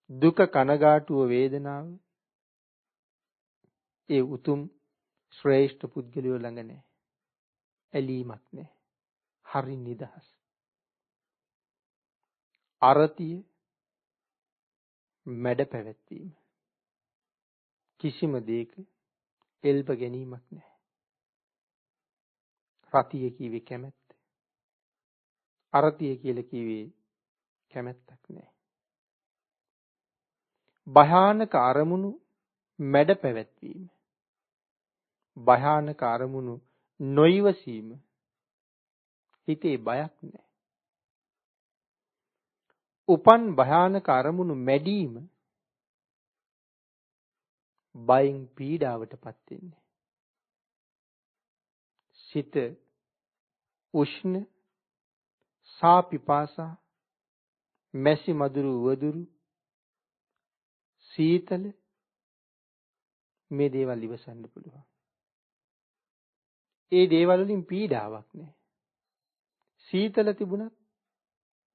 දුක, කනගාටුව, වේදනාව ඒ උතුම් ශ්‍රේෂ්ඨ පුද්ගලයෝ ළඟ නැහැ. ඇලීමක් නැහැ. හරි නිදහස්. අරතිය, මැඩ පැවැත්වීම. කිසිම දෙයක එල්බ ගැනීමක් නැහැ. රතිය කීවේ කැමැත්ත. අරතිය කියලා කීවේ කැමැත්තක් නැහැ. භයානක අරමුණු මැඩ පැවැත්වීම. භයානක අරමුණු නොයිවසීම. හිතේ බයක් නැහැ. උපන් භයානක අරමුණු මැඩීම බයෙන් පීඩාවටපත් වෙන්නේ. සිත උෂ්ණ, සා පිපාසා, මැසි මදුරු වදුරු, සීතල මේ දේවල් ඉවසන්න පුළුවන්. ඒ දේවල් වලින් පීඩාවක් නැහැ. සීතල තිබුණත්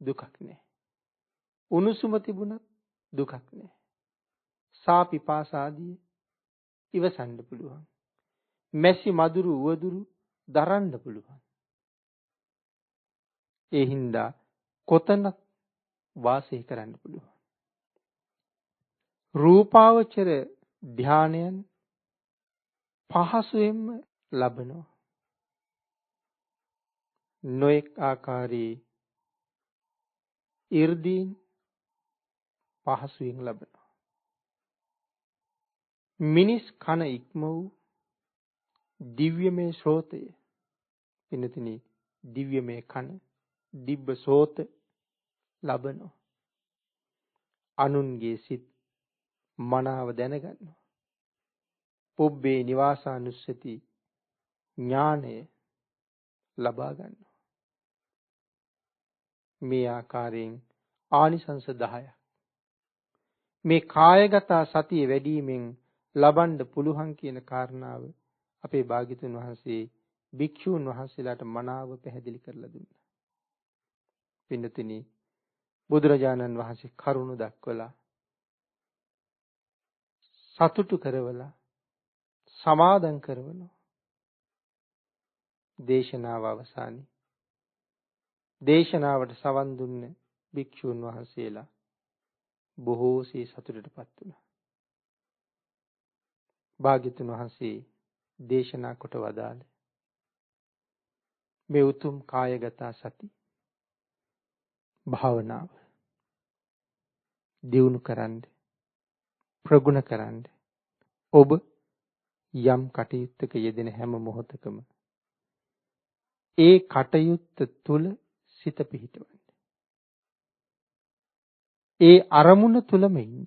දුකක් නැහැ. උණුසුම තිබුණත් දුකක් නැහැ. සා පිපාසාදී ඉවසන්න පුළුවන්. මැසි මදුරු වදුරු දරන්න පුළුවන්. ඒ හින්දා කොතනක් වාසය කරන්න පුළුවන්. රූපාවචර ධානයන් පහසුවෙන්ම ලබනවා. නොඑක් ආකාරයේ 이르දීන් පහසුවෙන් ලබනවා. මිනිස් කන ඉක්ම වූ දිව්‍යමය ශ්‍රෝතය, පින්නතිනි, දිව්‍යමය කන, දිබ්බ සෝත ලබනවා. අනුන්ගේ සිත් මනාව දැනගන්නවා. පුබ්බේ නිවාසානුස්සති ඥානය ලබා ගන්නවා. මේ ආකාරයෙන් ආනිසංස 10ක් මේ කායගත සතිය වැඩිවීමෙන් ලබන්න පුළුවන් කියන කාරණාව අපේ භාග්‍යතුන් වහන්සේ භික්ෂූන් වහන්සේලාට මනාව පැහැදිලි කරලා දුන්නා. පින්නතිනි, බුදුරජාණන් වහන්සේ කරුණ දක්වලා සතුටු කරවලා සමාදන් කරවනවා. දේශනාව අවසානයේ දේශනාවට සවන් දුන්න භික්ෂූන් වහන්සේලා බොහෝසේ සතුටටපත් වුණා. භාග්‍යතුන් වහන්සේ දේශනා කොට වදාළ මේ උතුම් කායගත සති භාවනාව දියුණු කරන්න, ප්‍රගුණ කරන්න ඔබ යම් කටයුත්තක යෙදෙන හැම මොහොතකම ඒ කටයුත්ත තුල සිත පිහිටවන්න. ඒ අරමුණ තුලම ඉන්න.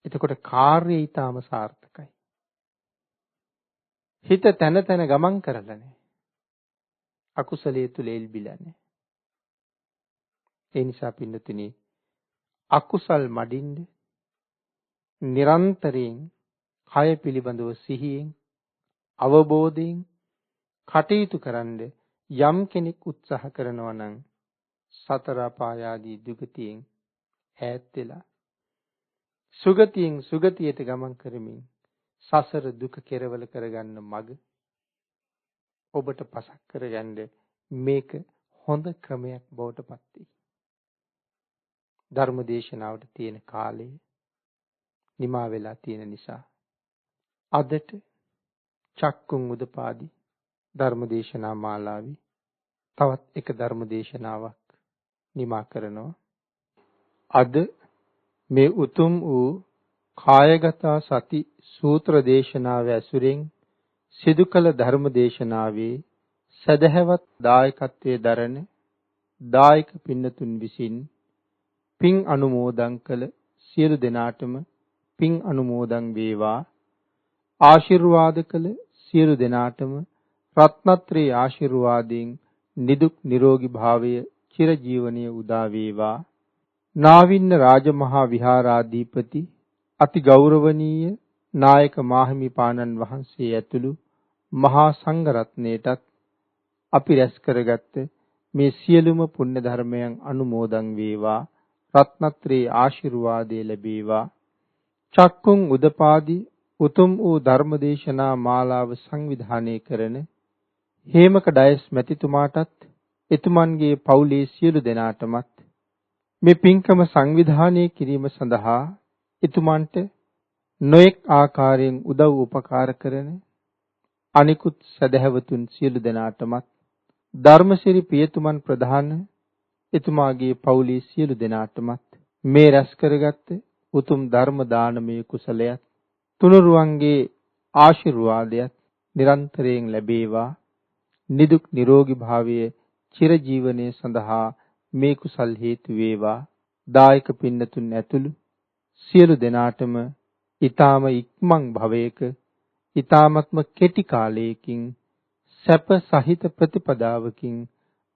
එතකොට කාර්යය ඊටාම සාර්ථකයි. හිත තන තන ගමන් කරලා නැහැ. අකුසලයේ තුල එල්බිලා නැහැ. ඒ නිසා පින්නතුනි, අකුසල් මඩින්න නිරන්තරයෙන් කය පිළිබඳව සිහියෙන් අවබෝධයෙන් කටයුතු කරන්න යම් කෙනෙක් උත්සාහ කරනවා නම් සතර පායාදී දුගතියෙන් ඈත් වෙලා සුගතියෙන් සුගතියට ගමන් කරමින් සසර දුක කෙරවල කරගන්න මඟ ඔබට පසක් කරගන්න මේක හොඳ ක්‍රමයක් බවට පත් වෙයි. ධර්ම දේශනාවට තියෙන කාලය නිමා වෙලා තියෙන නිසා අදට චක්කුන් උදපාදි ධර්ම දේශනා මාලාවේ තවත් එක ධර්ම දේශනාවක් නිමා කරනවා. අද මේ උතුම් වූ කායගත සති සූත්‍ර දේශනාව ඇසුරෙන් සිදු කළ ධර්ම දේශනාවේ සදහැවත් දායකත්වයේ දරන දායක පින්නතුන් විසින් පින් අනුමෝදන් කළ සියලු දෙනාටම පින් අනුමෝදන් වේවා. ආශිර්වාද කළ සියලු දෙනාටම රත්නත්‍රේ ආශිර්වාදයෙන් නිදුක් නිරෝගී භාවය චිරජීවනයේ උදා වේවා. නාවින්න රාජමහා විහාරාධිපති අති ගෞරවනීය නායක මාහිමිපාණන් වහන්සේ ඇතුළු මහා සංඝ රත්නයටත් අපි රැස් කරගත්ත මේ සියලුම පුණ්‍ය ධර්මයන් අනුමෝදන් වේවා. රත්නත්‍රේ ආශිර්වාදය ලැබේවා. චක්කුන් උදපාදි උතුම් වූ ධර්මදේශනා මාලාව සංවිධානය කරන හේමක ඩයස් මැතිතුමාටත් එතුමන්ගේ පවුලේ සියලු දෙනාටමත් මේ පින්කම සංවිධානය කිරීම සඳහා එතුමන්ට නොඑක් ආකාරයෙන් උදව් උපකාර කරන අනිකුත් සදහැවතුන් සියලු දෙනාටමත් ධර්මසිරි පියතුමන් ප්‍රධාන එතුමාගේ පවුලේ සියලු දෙනාටමත් මේ රැස් කරගත්ත උතුම් ධර්ම දානමය කුසලයත් තුනුරුවන්ගේ ආශිර්වාදයත් නිරන්තරයෙන් ලැබේවා. නිදුක් නිරෝගී භාවයේ චිරජීවනයේ සඳහා මේ කුසල් හේතු වේවා. දායක පින්නතුන් ඇතුළු සියලු දෙනාටම ඊ타ම ඉක්මන් භවයක ඊ타මත්ම කෙටි කාලයකින් සැප සහිත ප්‍රතිපදාවකින්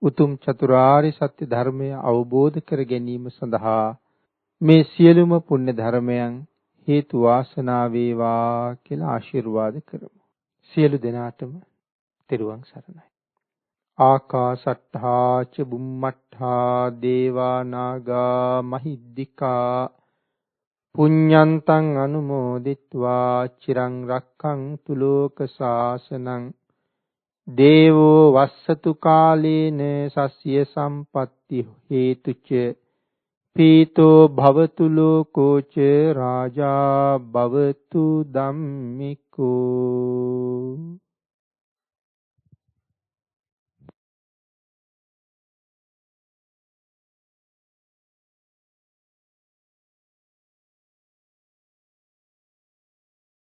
උතුම් චතුරාර්ය සත්‍ය ධර්මය අවබෝධ කර ගැනීම සඳහා මේ සියලුම පුණ්‍ය ධර්මයන් හේතු වාසනා වේවා කියලා ආශිර්වාද කරමු. සියලු දෙනාටම තෙරුවන් සරණයි. ආකාශට්ඨා ච බුම්මට්ඨා දේවා නාග මහිද්దికා පුඤ්ඤන්තං අනුමෝදිත්වා චිරං රක්ඛන්තු ලෝක ශාසනං දේවෝ වස්සතු කාලේන සස්ය සම්පatti හේතුච පීතෝ භවතු ලෝකෝ ච රාජා භවතු ධම්මිකෝ